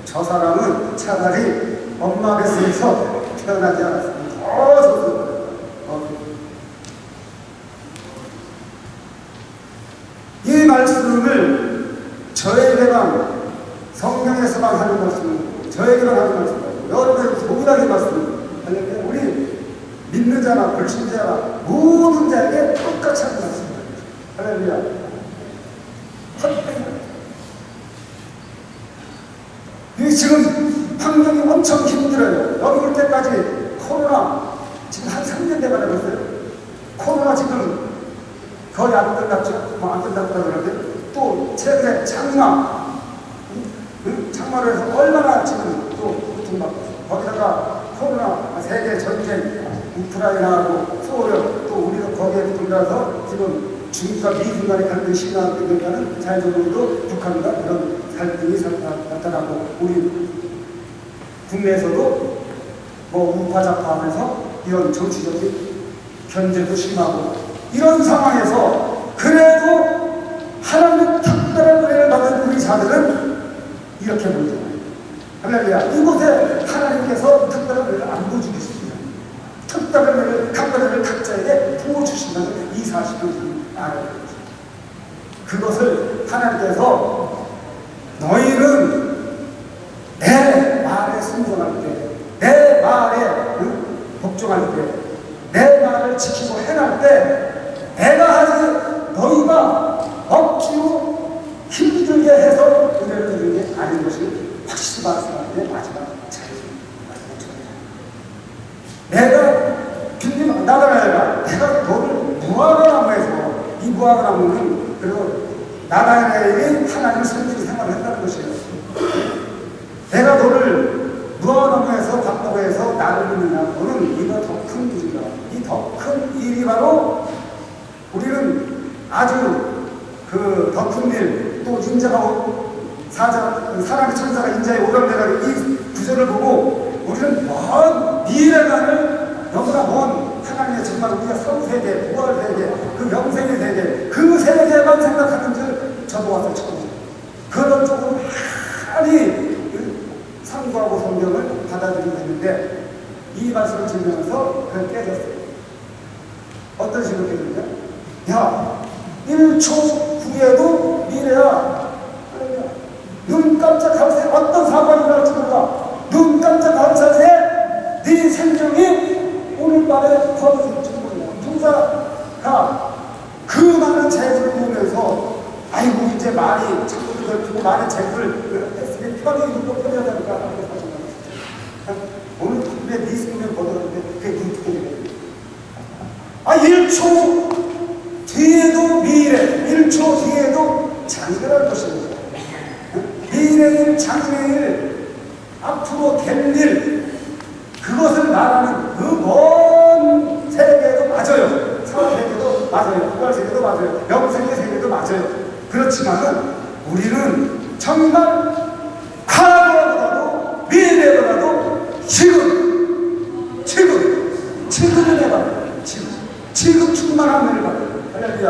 저 사람은 차라리 엄마 뱃속에서 태어나지 않았습니다. 더 좋습니다. 이 말씀을 저에게만 성경에서만 하는 말씀은 저에게만 하는 말씀이고 여러분에게 동일하게 말씀입니다. 우리 믿는 자나 불신자나 모든 자에게 똑같이 하는 말씀입니다. 할렐루야. 지금 환경이 엄청 힘들어요. 여기 올 때까지 코로나 지금 한 3년 돼가는 거예요. 코로나 지금 거의 안 끝났죠. 안 끝났다 그러는데 또 최근에 장마로 해서 얼마나 지금 또 고통받고 있어요. 거기다가 코로나 세계 전쟁, 우크라이나하고 소련 또 우리가 거기에 들어가서 지금 중국과 미국 간의 갈등이 심화되니까는 자연적으로도 북한과 그런 갈등이 나타나고 우리 국내에서도 우파좌파하면서 이런 정치적인 견제도 심하고 이런 상황에서 그래도 하나님의 특별한 은혜를 받은 우리 자들은 이렇게 보이잖아요. 할렐루야. 이곳에 하나님께서 특별한 은혜를 안 보여주겠습니다. 특별한 은혜를 각자에게 부어주신다는 이 사실을 알아야 됩니다. 그것을 하나님께서 너희는 내 말에 순종할 때, 내 말에 복종할 때, 내 말을 지키고 행할 때 내가 하지 너희가 억지로 힘들게 해서 은혜를 주는 게 아닌 것을 확실히 말씀하는데 마지막 내가 주님 나가라 내가 너를 무화과나무에서 이 무화과나무는 그리고 나다엘이 하나님을 섬기는 생활을 했다는 것이에요. 내가 너를 무화과나무에서 밥도에서 나를 믿느냐. 너는 이가 더 큰 일이다. 이 더 큰 일이 바로 우리는 아주 그 더 큰 일, 또 인자가 사람의 천사가 인자에 오병내가 이 구절을 보고 우리는 먼 미래관을 너무나 먼 하나님의 정말 우리가 성세계, 부활세계, 그 영생의 세계, 그 세계만 생각하는 줄 저도 와서 처음 그런 쪽으로 많이 상고하고 성경을 받아들이고 있는데 이 말씀을 들으면서 그걸 깨졌어요. 어떤 식으로 깨졌냐? 야, 1초 후에도 미래야. 눈 깜짝할 새 어떤 사건이 일어날지 몰라. 눈 깜짝할 새에 네 생명이 오늘 밤에 벌어질지 몰라. 누가가 그 많은 재물을 보면서 아이고 이제 많이 자꾸도 넓히고 많은 재물을 했으니 편히 입고 편리하다니까 오늘 밤에 네 생명 벌어졌는데 그게 눈뜨게 되는 거야. 1초 뒤에도 미래, 1초 뒤에도 장래라는 것입니다. 미래일, 장래일, 앞으로 될 일, 그것을 말하는 그 먼 세계도 맞아요. 사회세계도 맞아요. 부활세계도 맞아요. 영생의 세계도 맞아요. 그렇지만은 우리는 정말 과거보다도 미래보다도 지금을 해봐요. 지금 충만한 은혜를 받아요. 할렐루야.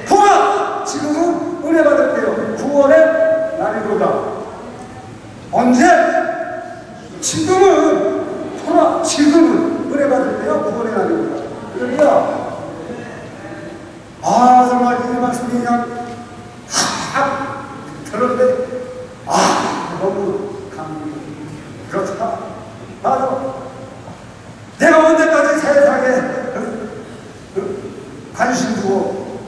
보아! 지금은 은혜 받을 때요. 구원의 날이로다. 언제? 지금은 보아! 지금은 은혜 받을 때요. 구원의 날이로다. 할렐루야. 정말 이 말씀이 그냥 들었는데 너무 감동이 그렇다. 맞아. 내가 언제까지 세상에 관심 두고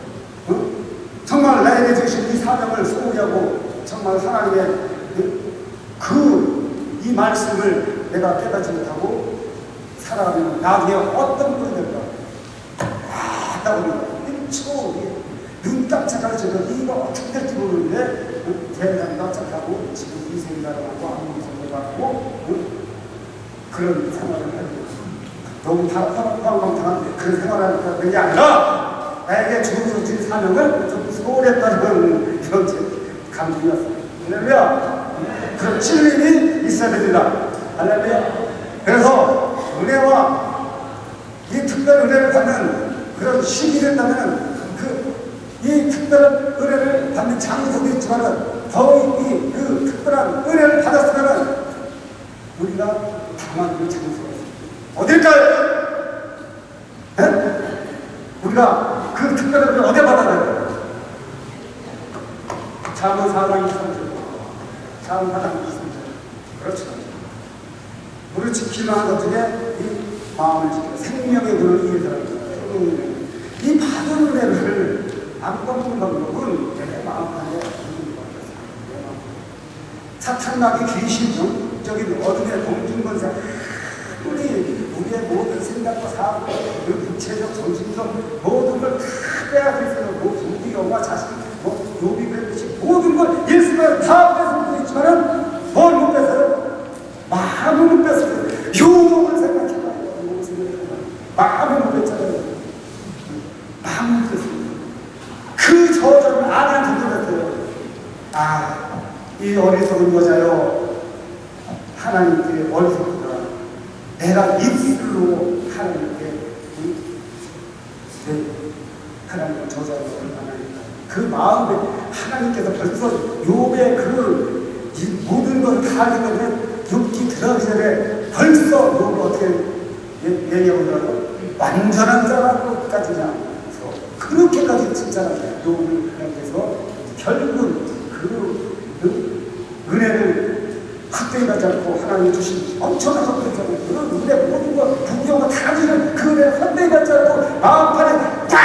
정말 나에게 주신 이 사명을 소홀히 하고 정말 하나님의 이 말씀을 내가 깨닫지 못하고 살아가면 나중에 어떤 분이 될까? 하다 보니까 1초 눈 깜짝할 적에 이가 어떻게 될지 모르는데 세상이 깜짝하고 지금 이 생각을 하고 아무 생각을 하고 그런 생활을 하고 너무 방방방방한 그런 생활을 하는 게 아니라 나에게 주어진 사명을 좀 소홀했다는 이런 감동이었어요. 할렐루야. 그런 찔림이 있어야 됩니다. 할렐루야. 그래서 은혜와 이 특별한 은혜를 받는 그런 시기 된다면 이 특별한 은혜를 받는 장소도 있지만 더욱이 그 특별한 은혜를 받았으면 우리가 당한 그 장소가 있습니다. 어딜까요? 네? 우리가 그 특별한 은혜를 어디에 받아야 작은 사랑이 있습니다. 작은 사랑이 있습니다. 그렇죠. 우리 지키는 것 중에 이 마음을 지켜 생명의 문을 이해하는 이 받은 은혜를 안 꺾는 방법은 내 마음 안에 있는 것입니다. 사탄나기 귀신적인 어둠의 공중권세 우리의 모든 생각과 사고 그 육체적 정신적 모든 걸 다 빼앗을 수 있고 부디 영화 자식 요비 그랬듯이 모든 걸 예수가 다 뺏을 수 있지만은 뭘 못 뺏어요? 마음을 못 뺏어요. 요목을 생각해봐요. 요목을 생각해봐요. 마음을 못 뺏잖아요. 마음을 못 뺏어요. 그 저주를 안에 붙들었어요. 이 어리석은 여자요. 하나님께 어리석다. 내가 입술로 하나님께 하나님을 저주하는 하나님이다. 그 마음에 하나님께서 벌써 욥의 모든 걸 다 알겠는데 욥기 들어가기 전에 벌써 욥을 어떻게 얘기하더라도 완전한 자라고까지냐. 그렇게까지 칭찬하는 욥을 하나님께서 결국은 그 은혜를 헛되이 가지 않고 하나님이 주신 엄청난 선물이잖아요. 그 은혜 모든 것 부귀영화 다 주는 그 은혜를 헛되이 가지 않고 마음판에 딱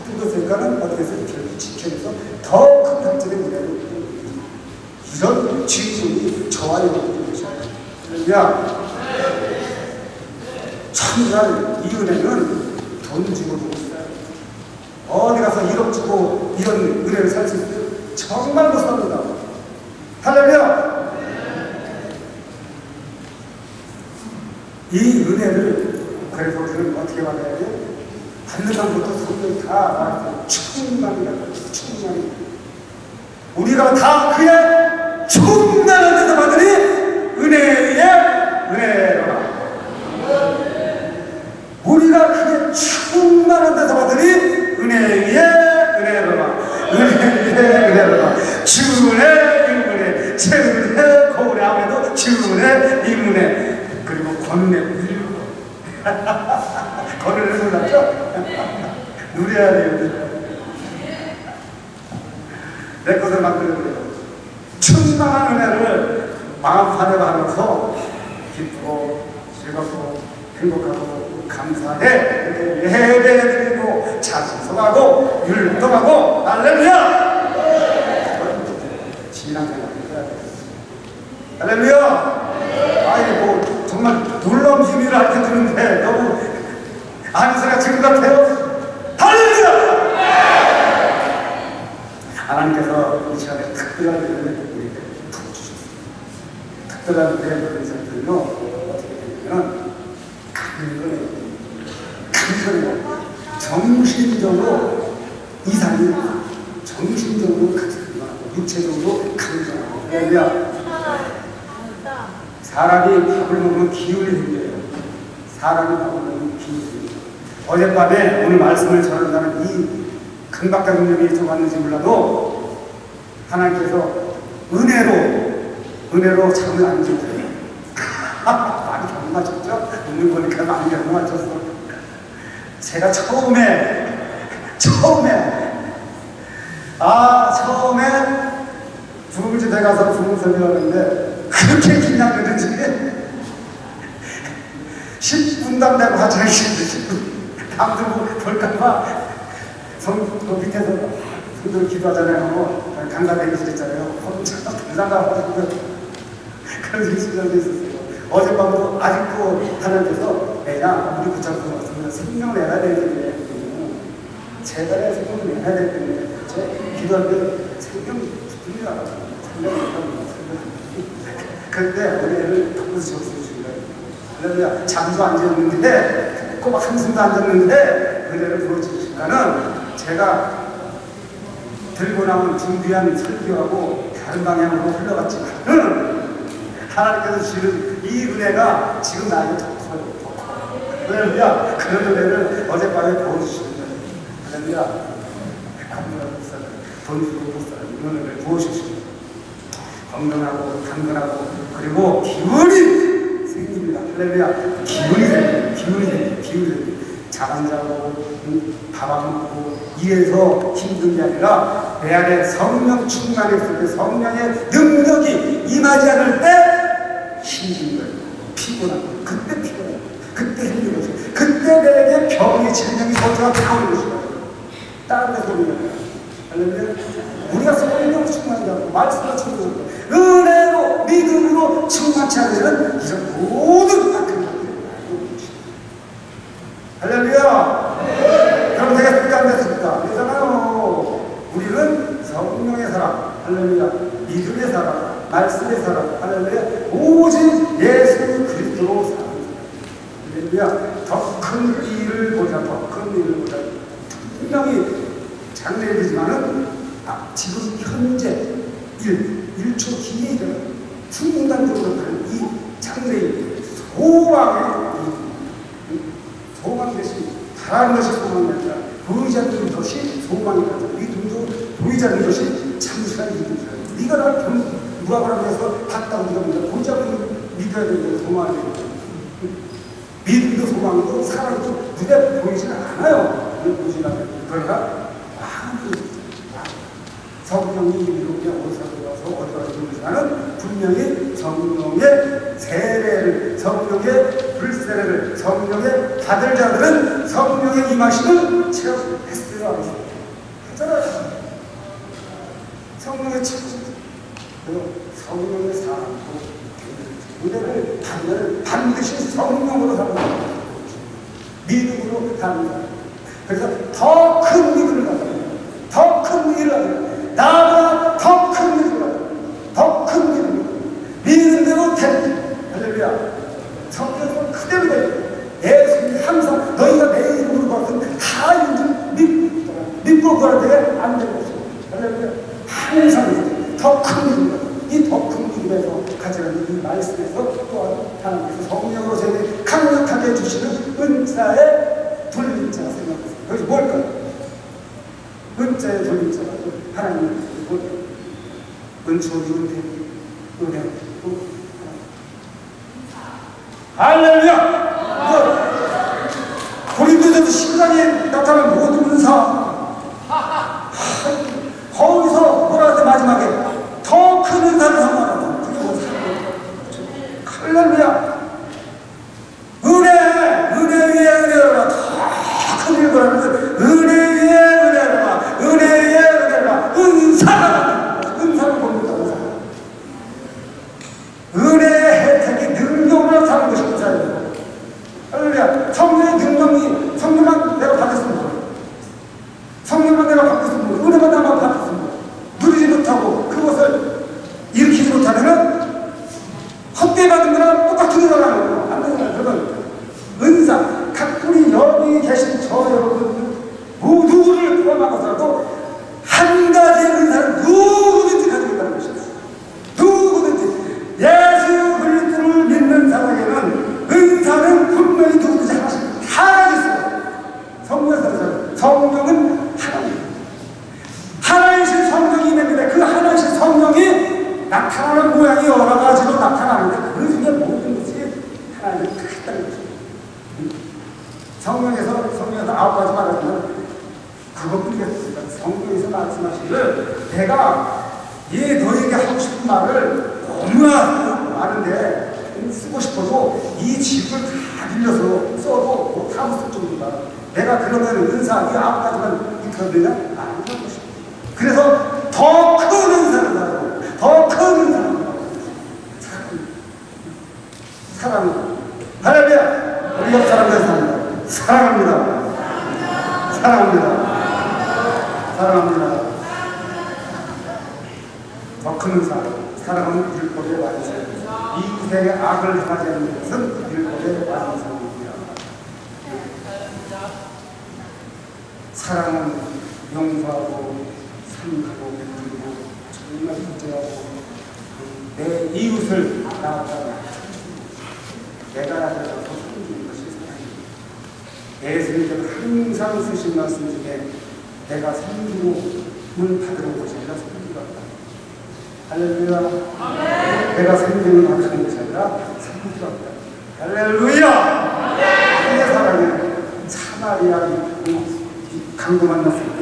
붙은 것이니까는 어떻게 해서 결국 지켜내서 더 큰 단점의 은혜를 이런 지휘성이 저와 여러분이 계셔요. 그러면 정말 이 은혜는 돈 주고도 어디 가서 1억 주고 이런 은혜를 살 수 있어요? 정말 못 삽니다. 할렐루야! 이 은혜를 그래서 우리는 어떻게 받아야 돼? 받는 것부터 성경이 다 말해서 충만이다. 충만이. 우리가 다 그의 충만한 데서 받으니 은혜의 은혜로라. 우리가 그의 충만한 데서 받으니 은혜의 은혜로라. 은혜의 은혜로라. 주은혜 이문혜 최은혜 고은혜 아무래도 주은혜 이문혜 그리고 권은혜 일곱 권은혜 몰랐죠? 누려야 돼요. 내 것을 만들어버려요. 충만한 은혜를 마음판에 받아서 기쁘고 즐겁고 행복하고 감사해 이렇게 예배드리고 찬송하고 율동하고 할렐루야! 신앙생활을 해야 돼요. 할렐루야! 아이 뭐 정말 놀라운 비밀을 알게 되는데 너무 아는 소리가 지금 같아요? 할렐루야! 하나님께서 이 시간에 특별한 은혜를 우리에게 부어주셨습니다. 특별한 은혜를 인생들로 어떻게 되냐면 강건해요. 정신적으로 이상이 정신적으로 강건하고 육체적으로 강건하고 할렐루야. 사람이 밥을 먹으면 기운이 생겨요. 사람이 밥을 먹으면 기운이 생겨요. 어젯밤에 오늘 말씀을 전한다는 이 강박감정이 들어갔는지 몰라도 하나님께서 은혜로 잠을 안 주세요. 많이 잘못 맞췄죠? 눈을 보니까 많이 잘못 맞췄어. 제가 처음에 부흥집에 가서 부흥설교하는데 그렇게 긴장되는지 10분당 되고 화장실에 10분 밤들고 볼까봐 그 밑에서 성도들 기도하잖아요. 강가대기실 있잖아요. 엄청 부산가가지고 그런 시절도 있었어요. 어젯밤도 아직도 하나님께서 내가 우리 구청에서 왔으면 생명을 내야 되는데 제달에 생명을 내야 되는데 제 기도할 때 생명 죽습니다. 그런데 은혜를 덮어서 주신 거예요. 그러면 잠도 안 잤는데 꼬박 한숨도 안 잤는데 은혜를 부어주시니까는 제가 들고 나온 준비한 설교하고 다른 방향으로 흘러갔지만은 하나님께서 주시는 이 은혜가 지금 나에게 더 커요. 할렐루야. 그런 은혜를 어젯밤에 부어주시는 거예요. 할렐루야. 돈 주고 못 사는 이런 은혜를 부어주시고 건강하고 강건하고 그리고 기운이 생깁니다. 할렐루야. 기운이 생깁니다. 잠 안 자고 밥 안 먹고 이래서 힘든 게 아니라 내 안에 성령 충만했을 때 성령의 능력이 임하지 않을 때 힘든 거예요. 피곤하고 그때 피곤해요. 그때 힘들어서 그때 내게 병이 질병이 소처가 다오는 것이에요. 다른 데서 오는 거예요. 할렐루야. 우리가 성령 충만이라고 말씀을 충만하고 은혜로 믿음으로 충만치 않으면 이런 모든 악한 것들이 할렐루야! 네. 그럼 되겠습니까? 안 됐습니까? 되잖아요. 우리는 성령의 사람, 할렐루야. 믿음의 사람, 말씀의 사람, 할렐루야. 오직 예수 그리스도로 사는 사람. 할렐루야. 더 큰 일을 보자, 분명히 장래일이지만은 지금 현재 1초 뒤에 일어나는 순간적으로 가는 이 장래일 소망 대신 바라는 것이 소망이 아니라 보이지 않는 것이 소망이 아니라 믿음도 보이지 않는 것이 참시한 믿음이다. 네가 나를 누가라고 해서 봤다고 네가 믿어 보이지 않는 믿어야 되는 소망이 믿음도 소망도 사랑도 눈에 보이지는 않아요. 눈에 보이지 않아요. 그러나 성령이 이렇게 어디서 와서 어디 가서 모르지만은 분명히 성령의 세례를 성령의 불세례를 성령의 받을 자들은 성령의 임하심을 체험했어요. 안 했어요? 했잖아요. 성령의 체험 그리고 성령의 사랑도 은혜를 받으면 반드시 성령으로 사는 거예요. 믿음으로 사는 거예요. 그래서 더 큰 믿음을 가져요. 은사의 돌림자 생각하세요. 그것이 뭘까요? 은자의 돌림자가 하나님의 뭘까요? 은총, 은혜, 또 할렐루야! 고린도전서 10장에 나타난 모든 은사, 거기서 뭐라 할 마지막에 더 큰 은사를 선언한다. 그게 뭐지? 할렐루야! 은혜 위에 은혜로라. 더 큰 일거라면서 은혜 위에 은혜로라. 은혜 위에 은혜로라. 은사가 은사를 봅니다. 은혜의 혜택이 능력으로 사는 것이 은사예요. 할렐루야! 성령의 능력이 성령만 내가 받았습니다. 성령만 내가 받았습니다. 은혜만 내가 받았습니다. 누리지 못하고 그것을 일으키지 못하면 헛되이 받은 거랑 똑같은 거라는 거예요. 안 되는 거예요. 그건 은사. 각 우리 여기 계신 저 여러분 모두를 포함하고서라도 한 가지의 은사를 누구든지 가지고 있다는 것입니다. 누구든지 예수 그리스도를 믿는 사람에게는 은사는 분명히 누구든지 하나씩 다 가지고 있어요. 성령에서 성령은 하나님. 하나이신 성령이 있는데 그 하나이신 성령이 나타나는 모양이 여러 가지로 나타나는데 그 중에 모든 것이 하나님의 크다는 것입니다. 성령에서 9가지 말하면 그것뿐이겠습니다. 성령에서 말씀하시기를 내가 너에게 하고 싶은 말을 너무나 많은데 쓰고 싶어도 이 집을 다 빌려서 써도 못하고 쓸 정도다. 내가 그러면 은사 이 9가지만 있거든요. 아닌 것입니다. 그래서 더 큰 은사를 받고 더 큰 은사를 받고 사랑합니다. 할렐루야! 우리 옆 사람들 사랑합니다. 사랑합니다. 더 큰 은사. 사랑은 율법의 완성. 이웃에게 악을 행하지 않는 것은 율법의 완성입니다. 사랑은 용서하고 사랑하고 베풀고 정말 구제하고 내 이웃을 나아가라. 내가 나서서 섬기는 것이 사랑입니다. 예수님께서 항상 쓰신 말씀 중에 내가 섬김을 받는 것이 아니라 섬기라. 할렐루야. 내가 섬김을 받는 것이 아니라 섬기라. 할렐루야. 그게 사랑이에요. 사마리아 강도 만났을 때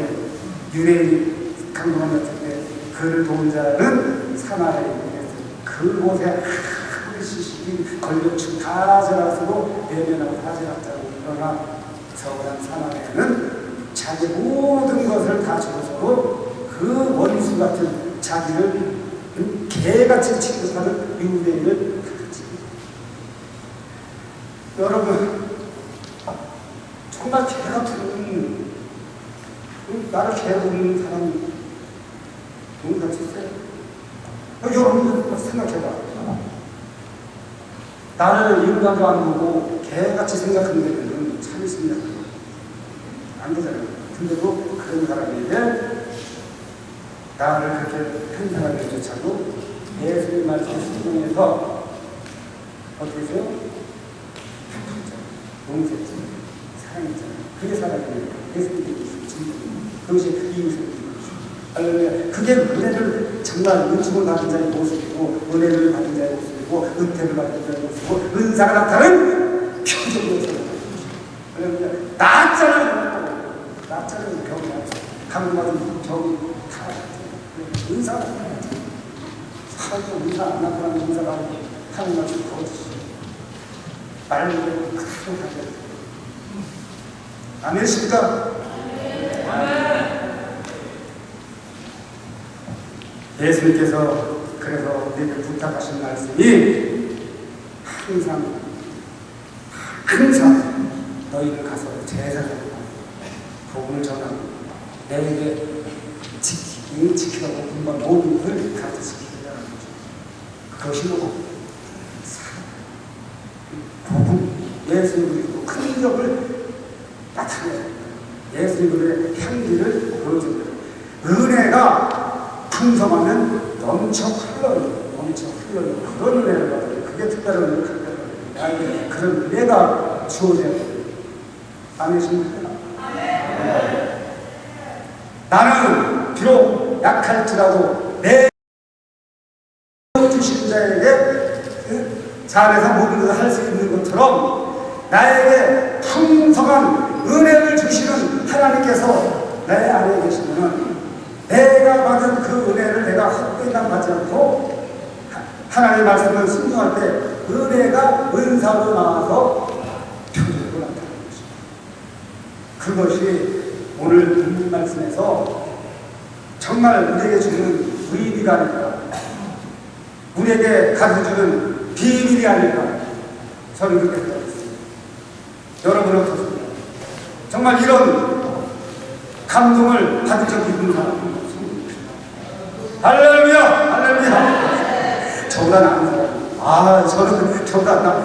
유대인이 강도 만났을 때 그를 도운 자는 사마리아인이었어요. 그곳에 아무리 시식이 권력층 다 지나서도 외면하고 다 지났다고. 그러나 서울한 사마리아는 자기 모든 것을 다 주고서도 그 원수 같은 자기를 개같이 취급하는 유대인을 받았지. 여러분 정말 개같은 나를 괴롭히는 사람이 누군가지 있어요? 여러분 생각해봐. 나를 인간도 안 보고 개같이 생각하는 데는 참 있습니다. 안 되잖아요. 근데도 그런 사람인데 나를 그렇게 큰 사람에조차도 예수의 말씀을 순종해서 어떻게 해서요? 용서했잖아요. 사랑했잖아요. 그게 사랑이에요. 예수님께 그것이 이웃의 할렐루야. 그게 은혜를 정말 은총을 받은 자의 모습이고 은혜를 받은 자의 모습이고 은혜를 받은 자의 모습이고 은사가 나타나는 표정이었어요. 할렐루야. 낫잖아요. 병이 강도받은 병이 다 은사가 살고 은사 안 나타나는 은사가 하나님 말씀 거짓이 말로 그대로 하게 아멘입니까? 예수님께서 그래서 우리에게 부탁하신 말씀이 항상 너희를 가서 제사장으로 복음을 전하고 내게 지키라고 분반 모든 것을 가르쳐 지키라는 거죠. 그것이 뭐고? 복음, 예수님으로 큰 이력을 나타내요. 예수님의 향기를 보여줍니다. 은혜가 풍성하면 넘쳐 흘러요. 그런 은혜를 받아요. 그게 특별한 은혜를 받아요. 그런 은혜가 주어져야 돼요. 아멘이십니까? 나는 비록 약할지라도 내 주신 자에게 자 안에서 모든 것을 할 수 있는 것처럼 나에게 풍성한 은혜를 주시는 하나님께서 내 안에 계시면은 내가 받은 그 은혜를 내가 헛되이 받지 않고 하나님의 말씀을 순종할 때 은혜가 은사로 나와서 표적으로 나타나는 것입니다. 그것이 오늘 본문 말씀에서 정말 우리에게 주는 의미가 아닐까, 우리에게 가르쳐주는 비밀이 아닐까, 저는 그렇게 생각했습니다. 여러분은 어떻습니까? 정말 이런 감동을 받은 적이 있는 사람은 없습니다. 할렐루야! 할렐루야! 저보다 나은 사람. 저보다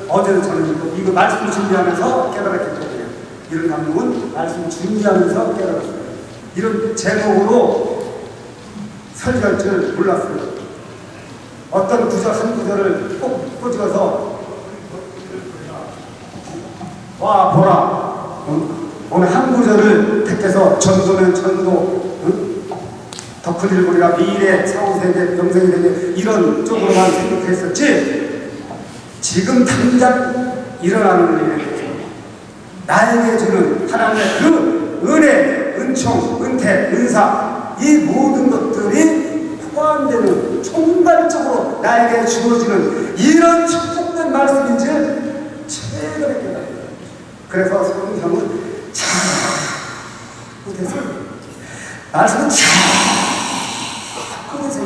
어제는 저는 이거 말씀 준비하면서 깨달았겠죠. 이런 감동은 말씀 준비하면서 깨달았어요. 이런 제목으로 설교할 줄 몰랐어요. 어떤 구절 한 구절을 꼭 꼬집어서 와 보라, 오늘 한 구절을 택해서 전도면 전도, 덕후들 우리가 미래 사후세계 영생이 되게 이런 쪽으로만 생각했었지, 지금 당장 일어나는 일에 대해서 나에게 주는 하나님의 그 은혜, 은총, 은혜, 은사, 이 모든 것들이 포함되는 총괄적으로 나에게 주어지는 이런 축복된 말씀인지 최근에 깨달았어요. 그래서 성경은 자꾸 되세요. 말씀은 자꾸 되세요.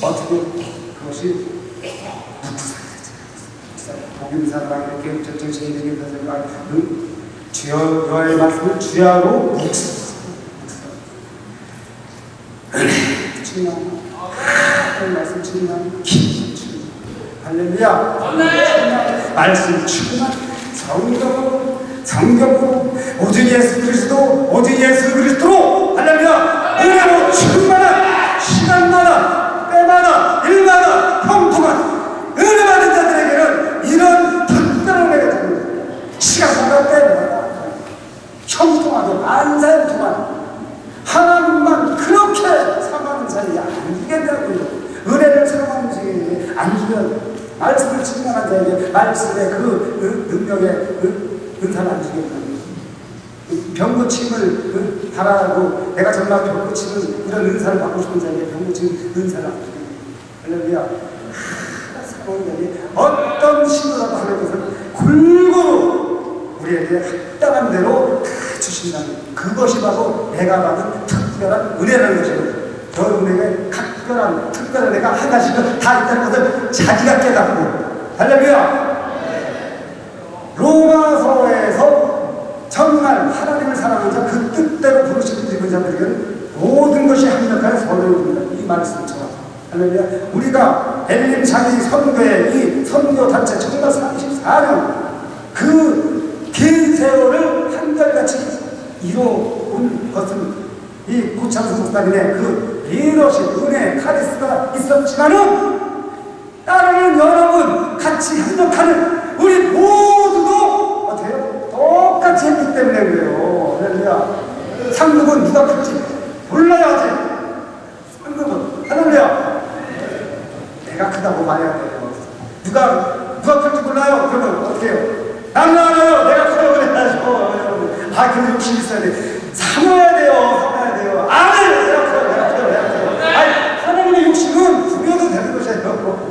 어떻게 그것이 복음사랑 이렇게 저쪽 제일에게 가서 주여 여호와의 말씀을 주야로 묵상하는 중요한 말씀 중요한 기분 중요한 할렐루야 말씀 충만 성경으로 오직 예수 그리스도로 할렐루야 은혜로 충만한 시간마다 때마다 일마다 형통한 은혜 받은 자들에게는 이런 특별한 은혜가 됩니다. 시간마다 때마다 형통하게 만사형통한 하나님만 그렇게 사랑하는 자에게 안 주게 되고요. 은혜를 사랑하는 자에게 안 주면 말씀을 증명한 자에게 말씀의 그 능력의 은사를 안 주게 됩니다. 병 고침을 바라고 내가 정말 병 고침을 이런 은사를 받고 싶은 자에게 병 고침 은사를 안 주게 됩니다. 할렐루야. 어떤 신호라도 하는 것을 골고루 우리에게 합당한 대로 다 주신다는 그것이 바로 내가 받은 특별한 은혜라는 것입니다. 여러분에게 특별한 은혜가 하나씩은 다 있다는 것을 자기가 깨닫고 할렐루야. 로마서에서 정말 하나님을 사랑하는 자, 그 뜻대로 부르시는 믿는 자들에게는 모든 것이 합력하여 서려옵니다. 이 말씀처럼 할렐루야. 우리가 엘림 자기 선교의 이 선교 단체 정말 34년 그 긴 세월을 한결같이 이뤄온 것은 이 구창수 목사님의 그 리더십, 은혜, 카리스마가 있었지만은 따르는 여러분 같이 협력하는 우리 모두도 어때요? 똑같이 했기 때문에 그래요. 할렐루야. 상급은 누가 클지 몰라야지. 상급은 할렐루야. 내가 크다고 말해야 돼요. 누가 클지 몰라요? 그러면 어떻게 해요? 나는 알아요. 내가 커요. 그래가지고 그 욕심 있어야 돼. 삼아야 돼요. 아멘. 내가 커요. 아니 하나님의 욕심은 부려도 되는 것이에요.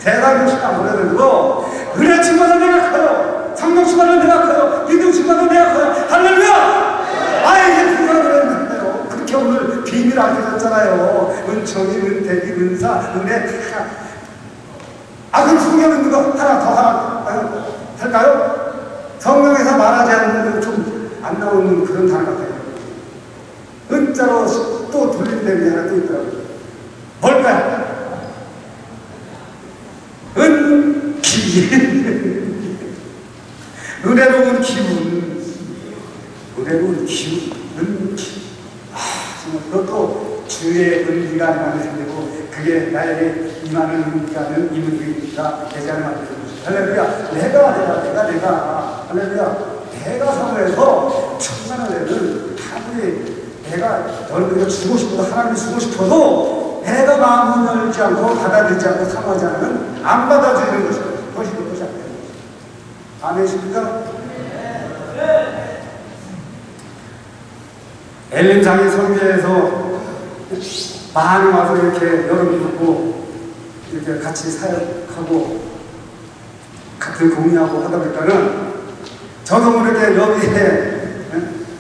대단 욕심 안 부려도 되고 은혜 충만은 내가 커요. 성령 충만은 내가 커요. 믿음 충만은 내가 커요. 할렐루야. 이게 누가 그랬는데요. 그렇게 오늘 비밀 알려줬잖아요. 은총이, 은택이, 은사, 은혜 그럼 성경 있는 거 하나 더 할까요? 성경에서 말하지 않는 좀 안 나오는 그런 단어 같아요. 은자로 또 돌린다는 게 하나 또 있더라고요. 뭘까요? 은기. 은혜로운 기운. 은기. 정말 그것도 주의 은기가 나는 생기고 그게 나에게 임하는 은기가는 임은기가 되지 않는 것입니다. 할렐루야. 내가 할렐루야. 배가 사고해서 천만을 내는 아무리 내가 여러분들이 주고 싶어도 하나님이 주고 싶어도 내가 마음을 열지 않고 받아들이지 않고 사모하지 않으면 안 받아들이는 것이죠. 그것이 그것이 안 되는 것이죠. 아멘이십니까? 엘림장의 성교에서 많이 와서 이렇게 여러분 듣고 이렇게 같이 사역하고 같은 공유하고 하다 보니까는 저도 모르게 여기에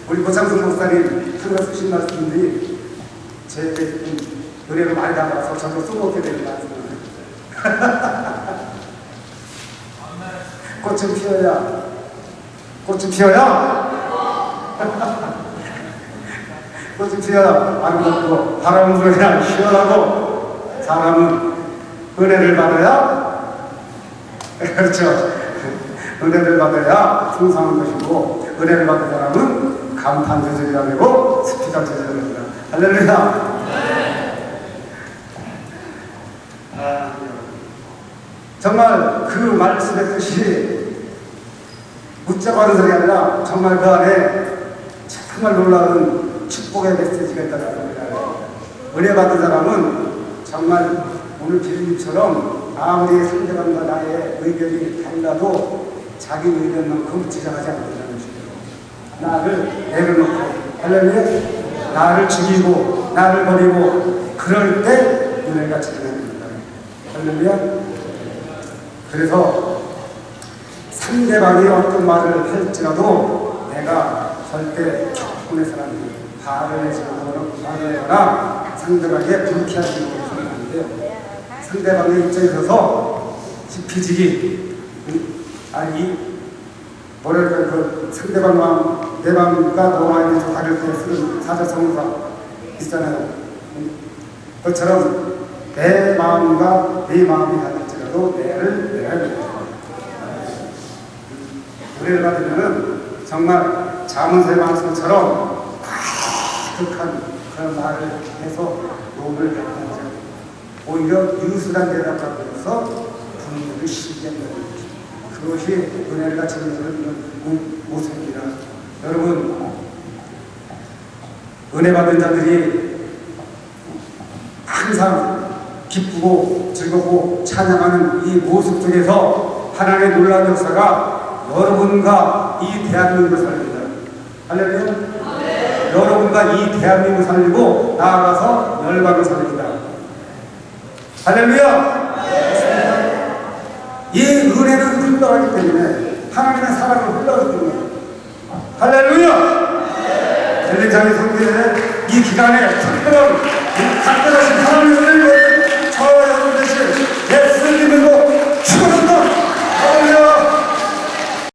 우리 고창승 목사님 항상 쓰신 말씀들이 제 노래를 많이 담아서 저도 써먹게 되는 말씀을 꽃은 피어야 꽃은 피어야 꽃은 피어야 아름답고 바람은 불어야 시원하고 사람은 은혜를 받아야 그렇죠. 은혜를 받아야 풍성한 것이고 은혜를 받은 사람은 감탄 저절이라 되고 스피가 저절이라 된다. 할렐루야. 정말 그 말씀의 뜻이 묻자고 하는 소리가 아니라 정말 그 안에 정말 놀라운 축복의 메시지가 있다는 겁니다. 은혜 받은 사람은 정말 오늘 비빔처럼 아무리 상대방과 나의 의견이 달라도 자기 의견만큼 지장하지 않는다는 것이죠. 나를 내려놓고 할렐루야, 나를 죽이고 나를 버리고 그럴 때 은혜가 지나갑니다. 할렐루야. 그래서 상대방이 어떤 말을 할지라도 내가 절대 격분해서는 화를 내거나 상대방에게 불쾌하지 못하면 안 돼요. 상대방의 입장에 서서 지피지기 뭐랄까 그 상대방 마음 내 마음과 너 마음이 다를 때 쓰는 사자성어가 있잖아요. 그것처럼 내 마음과 네 마음이 다를지라도 내를 내야 됩니다. 은혜를 받으면은 정말 자문세 방송처럼 가득한 그런 말을 해서 도움을 받는 거죠. 오히려 유수단 대답하고 해서 분들을 신기한 거죠. 그것이 은혜를 갖추는 모습입니다. 여러분, 은혜 받은 자들이 항상 기쁘고 즐겁고 찬양하는 이 모습 속에서 하나님의 놀라운 역사가 여러분과 이 대한민국을 살립니다. 할렐루야. 네. 여러분과 이 대한민국을 살리고 나아가서 열방을 살립니다. 할렐루야. 네. 이 은혜는 흘러가기 때문에 하나님의 사랑을 흘러가기 때문에 할렐루야. 네. 엘림장의 성교에 이 기간에 특별한 간단하신 하나님의 은혜를